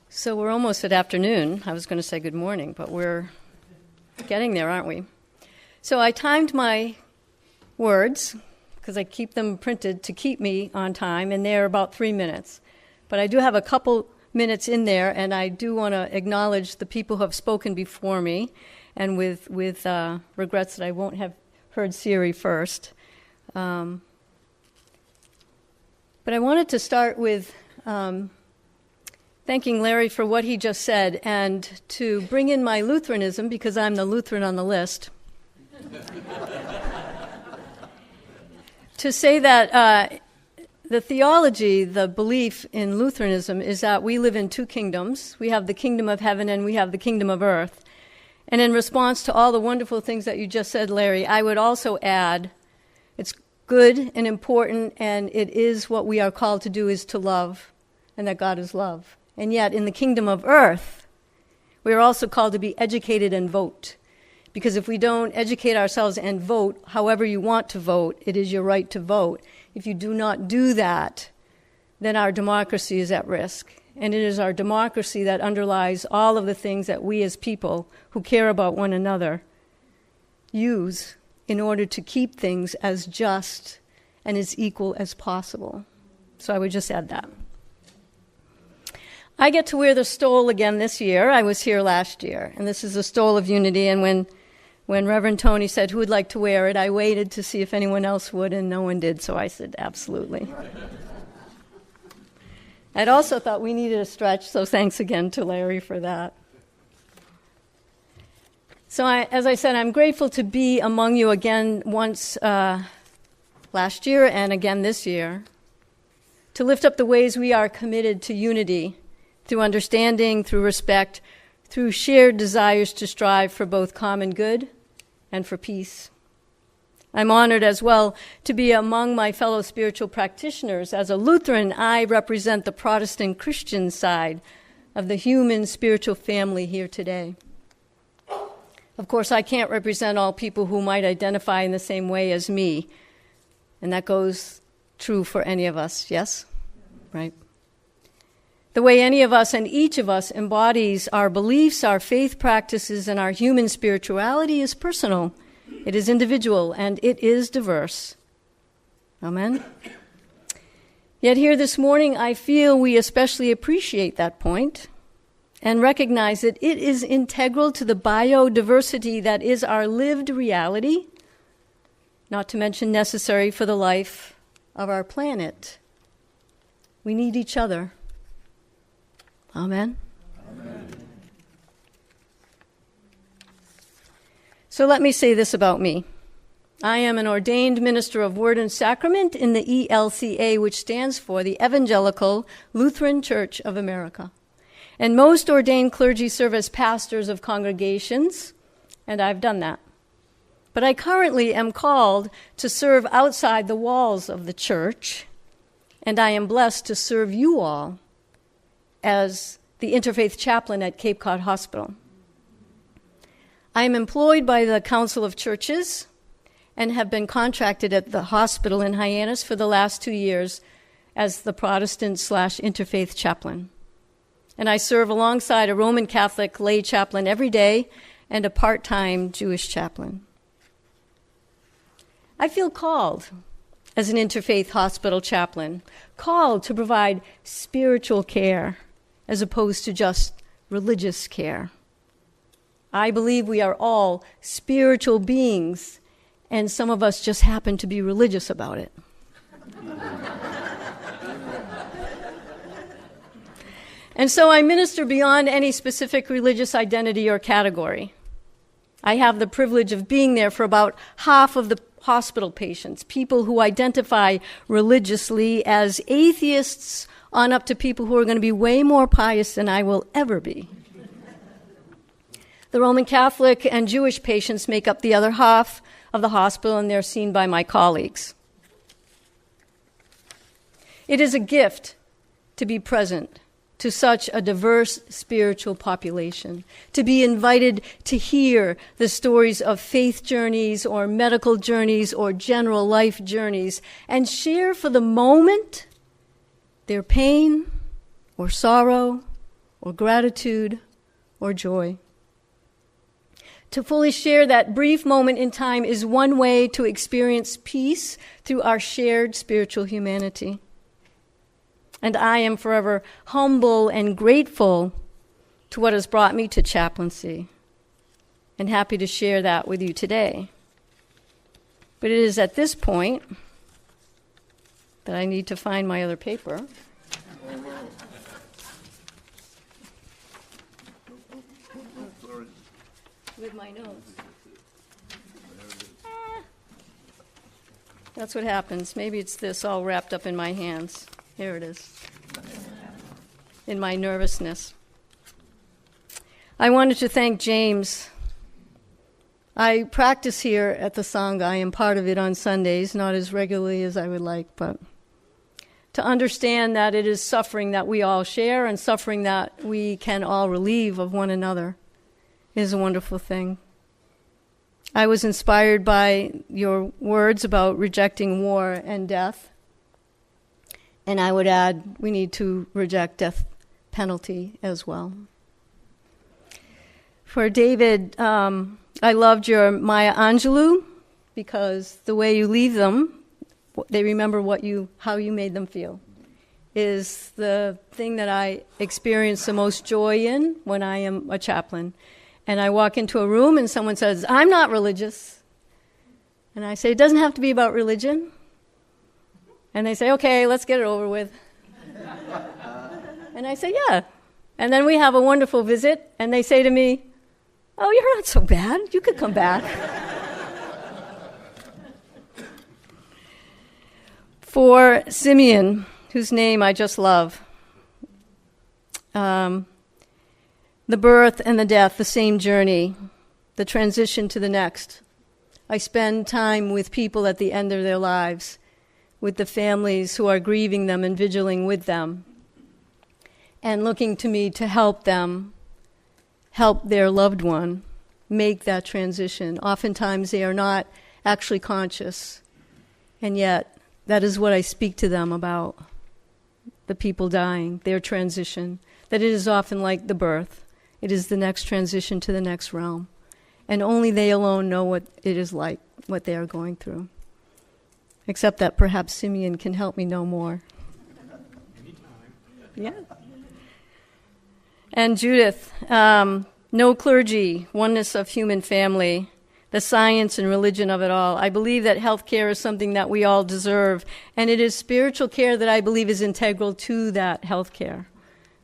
So we're almost at afternoon. I was going to say good morning, but we're getting there, aren't we? So I timed my words, because I keep them printed to keep me on time, and they're about 3 minutes. But I do have a couple minutes in there, and I do want to acknowledge the people who have spoken before me, and with regrets that I won't have heard Siri first. But I wanted to start with thanking Larry for what he just said, and to bring in my Lutheranism, because I'm the Lutheran on the list, to say that the theology, the belief in Lutheranism is that we live in two kingdoms. We have the kingdom of heaven and we have the kingdom of earth. And in response to all the wonderful things that you just said, Larry, I would also add, it's good and important, and it is what we are called to do, is to love, and that God is love. And yet, in the kingdom of earth, we are also called to be educated and vote. Because if we don't educate ourselves and vote, however you want to vote, it is your right to vote. If you do not do that, then our democracy is at risk. And it is our democracy that underlies all of the things that we as people who care about one another use in order to keep things as just and as equal as possible. So I would just add that. I get to wear the stole again this year. I was here last year, and this is the stole of unity. And when Reverend Tony said, who would like to wear it, I waited to see if anyone else would, and no one did, so I said, absolutely. I'd also thought we needed a stretch, so thanks again to Larry for that. So as I said, I'm grateful to be among you again once last year and again this year, to lift up the ways we are committed to unity through understanding, through respect, through shared desires to strive for both common good and for peace. I'm honored as well to be among my fellow spiritual practitioners. As a Lutheran, I represent the Protestant Christian side of the human spiritual family here today. Of course, I can't represent all people who might identify in the same way as me, and that goes true for any of us, yes? Right? The way any of us and each of us embodies our beliefs, our faith practices, and our human spirituality is personal. It is individual, and it is diverse. Amen? Yet here this morning, I feel we especially appreciate that point and recognize that it is integral to the biodiversity that is our lived reality, not to mention necessary for the life of our planet. We need each other. Amen? Amen. So let me say this about me. I am an ordained minister of Word and Sacrament in the ELCA, which stands for the Evangelical Lutheran Church of America. And most ordained clergy serve as pastors of congregations, and I've done that. But I currently am called to serve outside the walls of the church, and I am blessed to serve you all as the Interfaith chaplain at Cape Cod Hospital. I am employed by the Council of Churches and have been contracted at the hospital in Hyannis for the last 2 years as the Protestant/Interfaith chaplain. And I serve alongside a Roman Catholic lay chaplain every day and a part-time Jewish chaplain. I feel called as an interfaith hospital chaplain, called to provide spiritual care as opposed to just religious care. I believe we are all spiritual beings, and some of us just happen to be religious about it. And so I minister beyond any specific religious identity or category. I have the privilege of being there for about half of the hospital patients, people who identify religiously as atheists on up to people who are going to be way more pious than I will ever be. The Roman Catholic and Jewish patients make up the other half of the hospital, and they're seen by my colleagues. It is a gift to be present to such a diverse spiritual population, to be invited to hear the stories of faith journeys or medical journeys or general life journeys and share for the moment their pain or sorrow or gratitude or joy. To fully share that brief moment in time is one way to experience peace through our shared spiritual humanity. And I am forever humble and grateful to what has brought me to chaplaincy, and happy to share that with you today. But it is at this point that I need to find my other paper. With my notes. That's what happens. Maybe it's this all wrapped up in my hands. Here it is. In my nervousness. I wanted to thank James. I practice here at the Sangha. I am part of it on Sundays, not as regularly as I would like, but to understand that it is suffering that we all share and suffering that we can all relieve of one another is a wonderful thing. I was inspired by your words about rejecting war and death. And I would add, we need to reject death penalty as well. For David, I loved your Maya Angelou, because the way you leave them, they remember how you made them feel, is the thing that I experience the most joy in when I am a chaplain. And I walk into a room and someone says, I'm not religious. And I say, it doesn't have to be about religion. And they say, okay, let's get it over with. And I say, yeah. And then we have a wonderful visit, and they say to me, Oh, you're not so bad. You could come back. For Simeon, whose name I just love, the birth and the death, the same journey, the transition to the next. I spend time with people at the end of their lives, with the families who are grieving them and vigiling with them, and looking to me to help them help their loved one make that transition. Oftentimes they are not actually conscious, and yet that is what I speak to them about, the people dying, their transition, that it is often like the birth. It is the next transition to the next realm. And only they alone know what it is like, what they are going through. Except that perhaps Simeon can help me know more. Yeah. And Judith, no clergy, oneness of human family, the science and religion of it all. I believe that health care is something that we all deserve, and it is spiritual care that I believe is integral to that health care.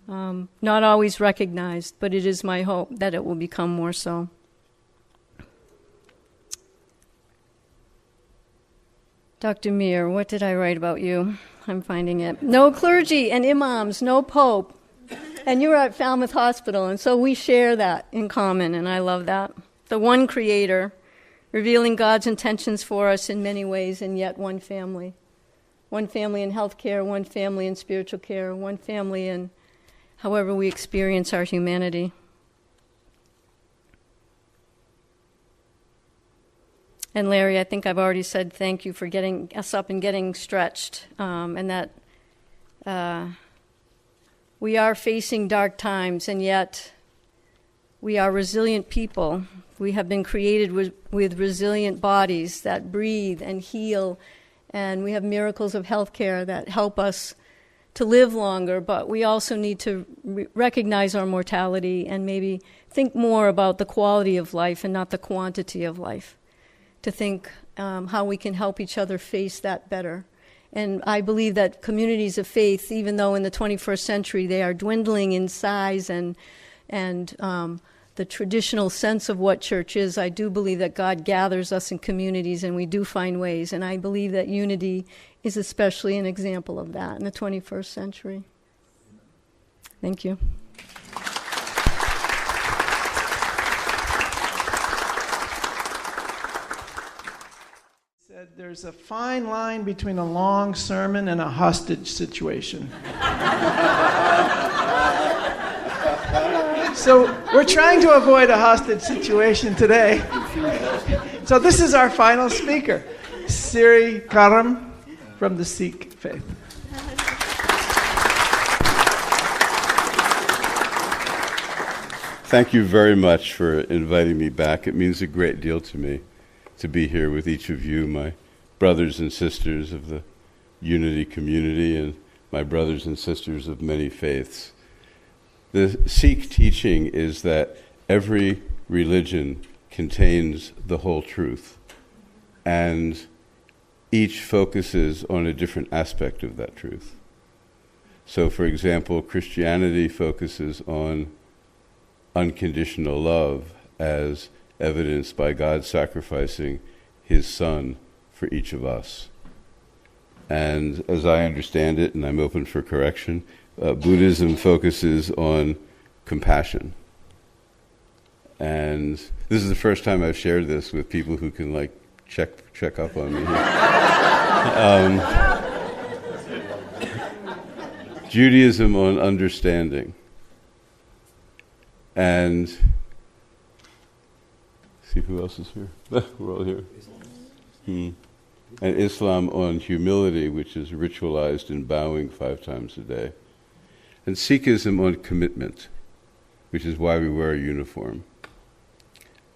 Not always recognized, but it is my hope that it will become more so. Dr. Meir, what did I write about you? I'm finding it. No clergy and imams, no pope. And you were at Falmouth Hospital, and so we share that in common, and I love that. The one Creator, revealing God's intentions for us in many ways, and yet one family. One family in healthcare, one family in spiritual care, one family in however we experience our humanity. And Larry, I think I've already said thank you for getting us up and getting stretched, and that we are facing dark times, and yet we are resilient people. We have been created with resilient bodies that breathe and heal, and we have miracles of healthcare that help us to live longer, but we also need to recognize our mortality and maybe think more about the quality of life and not the quantity of life, to think how we can help each other face that better. And I believe that communities of faith, even though in the 21st century they are dwindling in size and the traditional sense of what church is, I do believe that God gathers us in communities and we do find ways. And I believe that unity is especially an example of that in the 21st century. Thank you. There's a fine line between a long sermon and a hostage situation. So we're trying to avoid a hostage situation today. So this is our final speaker, Siri Karam from the Sikh faith. Thank you very much for inviting me back. It means a great deal to me to be here with each of you, my brothers and sisters of the Unity community and my brothers and sisters of many faiths. The Sikh teaching is that every religion contains the whole truth, and each focuses on a different aspect of that truth. So, for example, Christianity focuses on unconditional love as evidenced by God sacrificing his son for each of us. And as I understand it, and I'm open for correction, Buddhism focuses on compassion. And this is the first time I've shared this with people who can check up on me. Judaism on understanding. And see who else is here? We're all here. And Islam on humility, which is ritualized in bowing 5 times a day. And Sikhism on commitment, which is why we wear a uniform.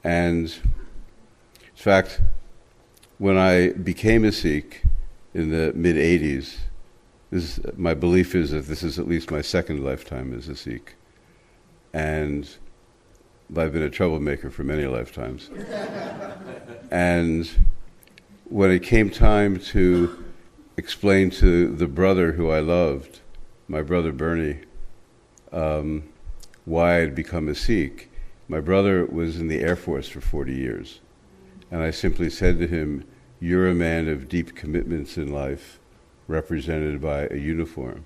And in fact, when I became a Sikh in the mid-'80s, my belief is that this is at least my second lifetime as a Sikh. And I've been a troublemaker for many lifetimes. And when it came time to explain to the brother who I loved, my brother Bernie, why I'd become a Sikh, My brother was in the Air Force for 40 years. And I simply said to him, "You're a man of deep commitments in life, represented by a uniform.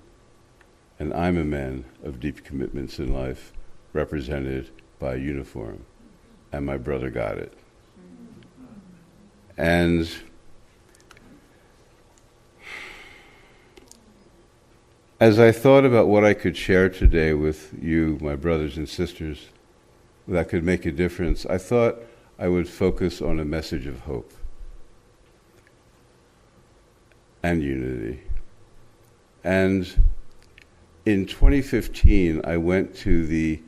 And I'm a man of deep commitments in life, represented by a uniform." And my brother got it. And as I thought about what I could share today with you, my brothers and sisters, that could make a difference, I thought I would focus on a message of hope and unity. And in 2015, I went to the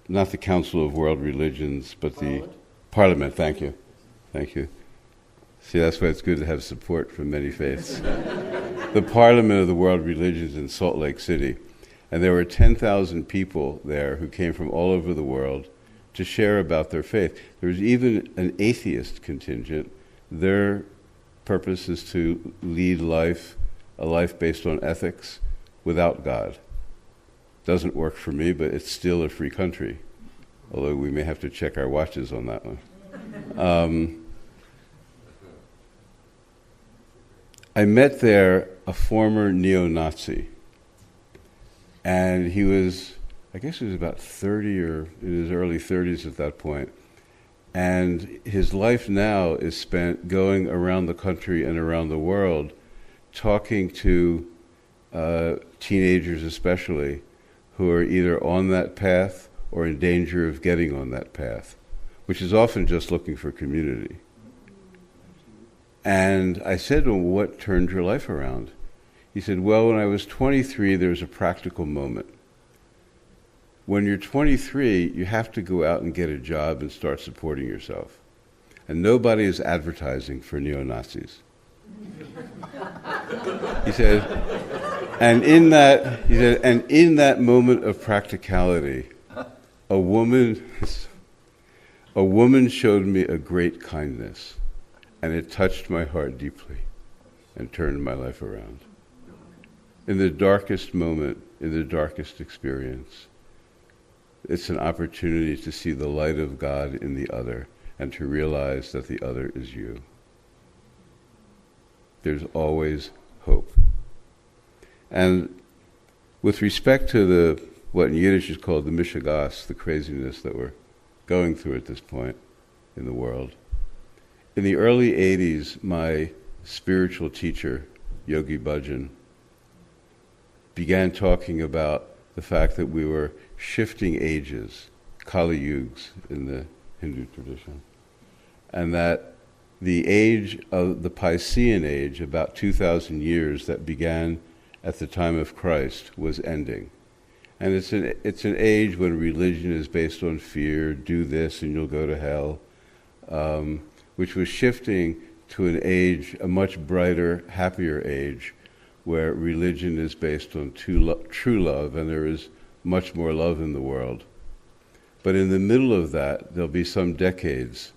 not the Council of World Religions, but the Parliament. Thank you. See, that's why it's good to have support from many faiths. The Parliament of the World Religions in Salt Lake City. And there were 10,000 people there who came from all over the world to share about their faith. There was even an atheist contingent. Their purpose is to lead a life based on ethics without God. Doesn't work for me, but it's still a free country, although we may have to check our watches on that one. I met there a former neo-Nazi, and he was, I guess he was about 30 or in his early 30s at that point, and his life now is spent going around the country and around the world talking to teenagers especially, who are either on that path or in danger of getting on that path, which is often just looking for community. And I said to him, "What turned your life around?" He said, "Well, when I was 23, there was a practical moment. When you're 23, you have to go out and get a job and start supporting yourself. And nobody is advertising for neo-Nazis." He said, and in that moment of practicality, a woman showed me a great kindness, and it touched my heart deeply and turned my life around. In the darkest moment, in the darkest experience, it's an opportunity to see the light of God in the other and to realize that the other is you. There's always hope. And with respect to what in Yiddish is called the mishigas, the craziness that we're going through at this point in the world, in the early 80s, my spiritual teacher, Yogi Bhajan, began talking about the fact that we were shifting ages, Kali Yugs in the Hindu tradition, and that the age of the Piscean age, about 2,000 years, that began at the time of Christ, was ending. And it's an age when religion is based on fear, do this and you'll go to hell, which was shifting to an age, a much brighter, happier age, where religion is based on true love, and there is much more love in the world. But in the middle of that, there'll be some decades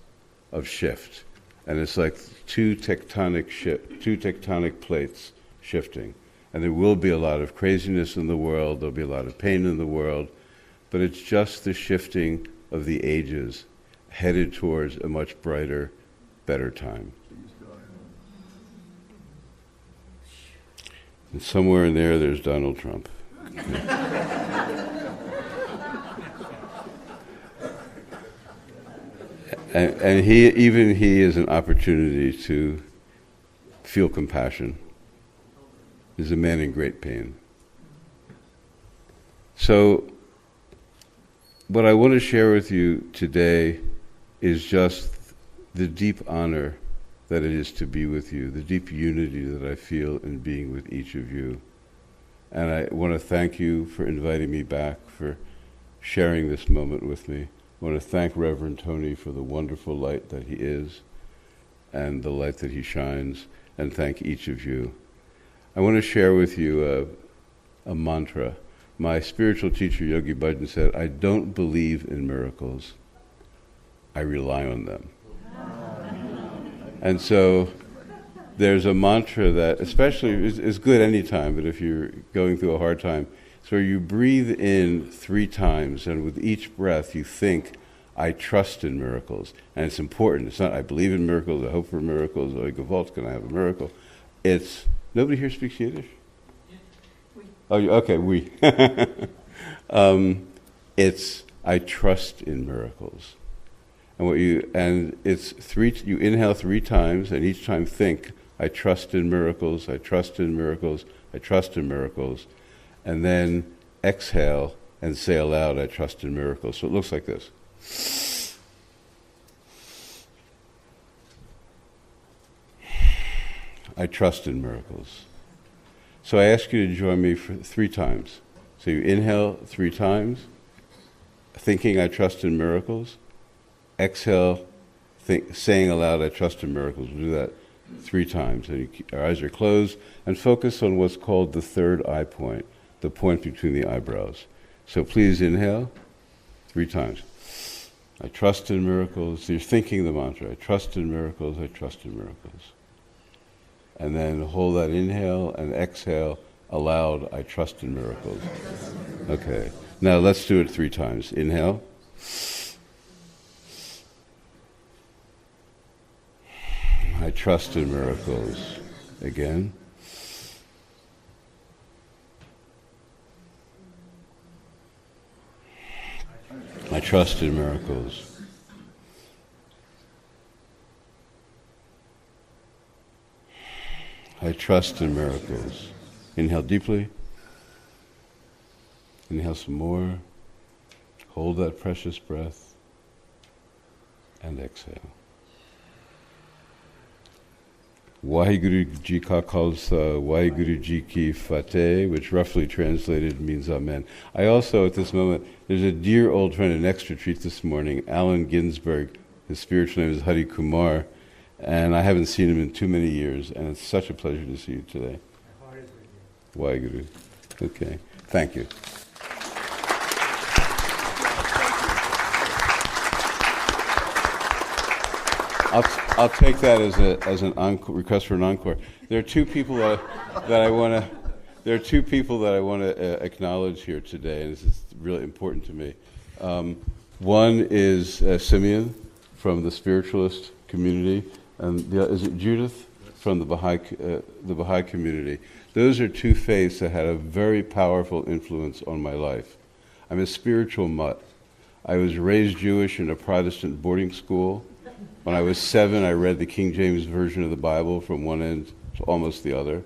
of shift. And it's like two tectonic plates shifting. And there will be a lot of craziness in the world, there'll be a lot of pain in the world, but it's just the shifting of the ages headed towards a much brighter, better time. And somewhere in there's Donald Trump. And he is an opportunity to feel compassion. He's a man in great pain. So, what I want to share with you today is just the deep honor that it is to be with you, the deep unity that I feel in being with each of you. And I want to thank you for inviting me back, for sharing this moment with me. I want to thank Reverend Tony for the wonderful light that he is and the light that he shines, and thank each of you. I want to share with you a mantra. My spiritual teacher, Yogi Bhajan, said, "I don't believe in miracles. I rely on them." And so there's a mantra that especially is good any time, but if you're going through a hard time, So you breathe in 3 times, and with each breath you think, I trust in miracles. And it's important. It's not, I believe in miracles, I hope for miracles, or Gewalt, can I have a miracle? It's, nobody here speaks Yiddish? Oh, okay, we. It's, I trust in miracles. And it's 3, you inhale 3 times, and each time think, I trust in miracles, I trust in miracles, I trust in miracles. And then exhale and say aloud, I trust in miracles. So it looks like this. I trust in miracles. So I ask you to join me for 3 times. So you inhale 3 times, thinking I trust in miracles. Exhale, saying aloud, I trust in miracles. We'll do that 3 times. And our eyes are closed, and focus on what's called the 3rd eye point, the point between the eyebrows. So please inhale 3 times. I trust in miracles. So you're thinking the mantra, I trust in miracles, I trust in miracles. And then hold that inhale and exhale aloud, I trust in miracles. Okay. Now let's do it 3 times. Inhale. I trust in miracles. Again. I trust in miracles. I trust in miracles. Inhale deeply. Inhale some more. Hold that precious breath. And exhale. Waheguru Ji Ka Khalsa, Waheguru Ji Ki Fateh, which roughly translated means Amen. I also, at this moment, there's a dear old friend, an extra treat this morning, Allen Ginsberg. His spiritual name is Hari Kumar, and I haven't seen him in too many years, and it's such a pleasure to see you today. Waheguru. Okay, thank you. I'll take that as an encore, request for an encore. There are 2 people that I want to acknowledge here today, and this is really important to me. One is Simeon from the spiritualist community, and is it Judith from the Baha'i community? Those are 2 faiths that had a very powerful influence on my life. I'm a spiritual mutt. I was raised Jewish in a Protestant boarding school. When I was 7, I read the King James Version of the Bible from one end to almost the other.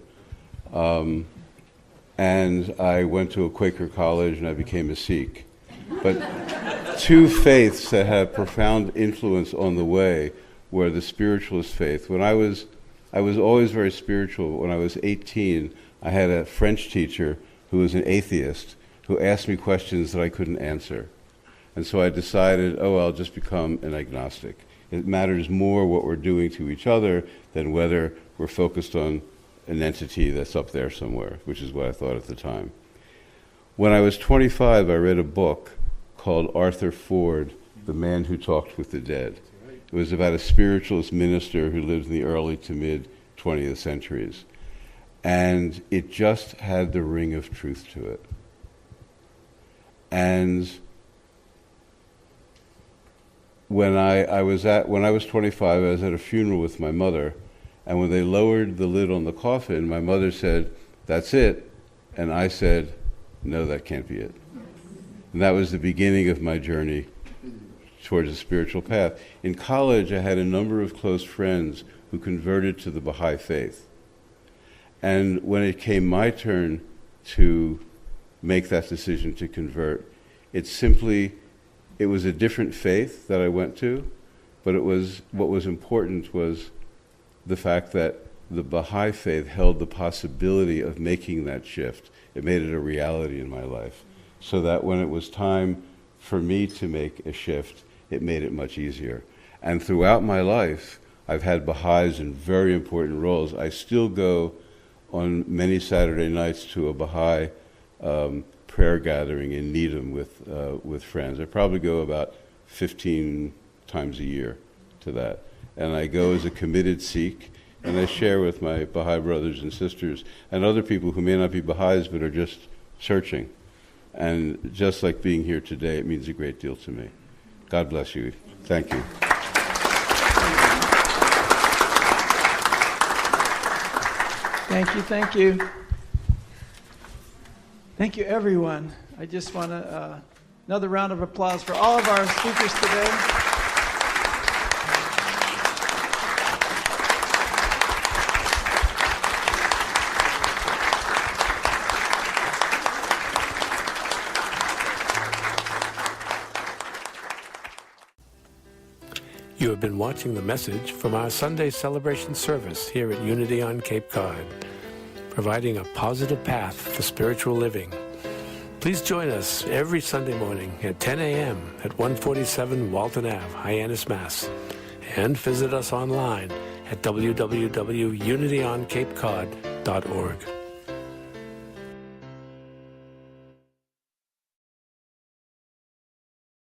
And I went to a Quaker college and I became a Sikh. But 2 faiths that had profound influence on the way were the spiritualist faith. When I was always very spiritual. When I was 18, I had a French teacher who was an atheist who asked me questions that I couldn't answer. And so I decided, I'll just become an agnostic. It matters more what we're doing to each other than whether we're focused on an entity that's up there somewhere, which is what I thought at the time. When I was 25, I read a book called Arthur Ford, The Man Who Talked with the Dead. It was about a spiritualist minister who lived in the early to mid 20th centuries. And it just had the ring of truth to it. And when I was 25, I was at a funeral with my mother, and when they lowered the lid on the coffin, my mother said, "That's it," and I said, "No, that can't be it." And that was the beginning of my journey towards a spiritual path. In college, I had a number of close friends who converted to the Baha'i faith. And when it came my turn to make that decision to convert, it was a different faith that I went to, but what was important was the fact that the Baha'i faith held the possibility of making that shift. It made it a reality in my life, so that when it was time for me to make a shift, it made it much easier. And throughout my life, I've had Baha'is in very important roles. I still go on many Saturday nights to a Baha'i prayer gathering in Needham with friends. I probably go about 15 times a year to that. And I go as a committed Sikh, and I share with my Baha'i brothers and sisters and other people who may not be Baha'is but are just searching. And just like being here today, it means a great deal to me. God bless you. Thank you. Thank you, thank you. Thank you, everyone. I just want to, another round of applause for all of our speakers today. You have been watching the message from our Sunday celebration service here at Unity on Cape Cod, providing a positive path for spiritual living. Please join us every Sunday morning at 10 a.m. at 147 Walton Ave, Hyannis, Mass. And visit us online at www.unityoncapecod.org.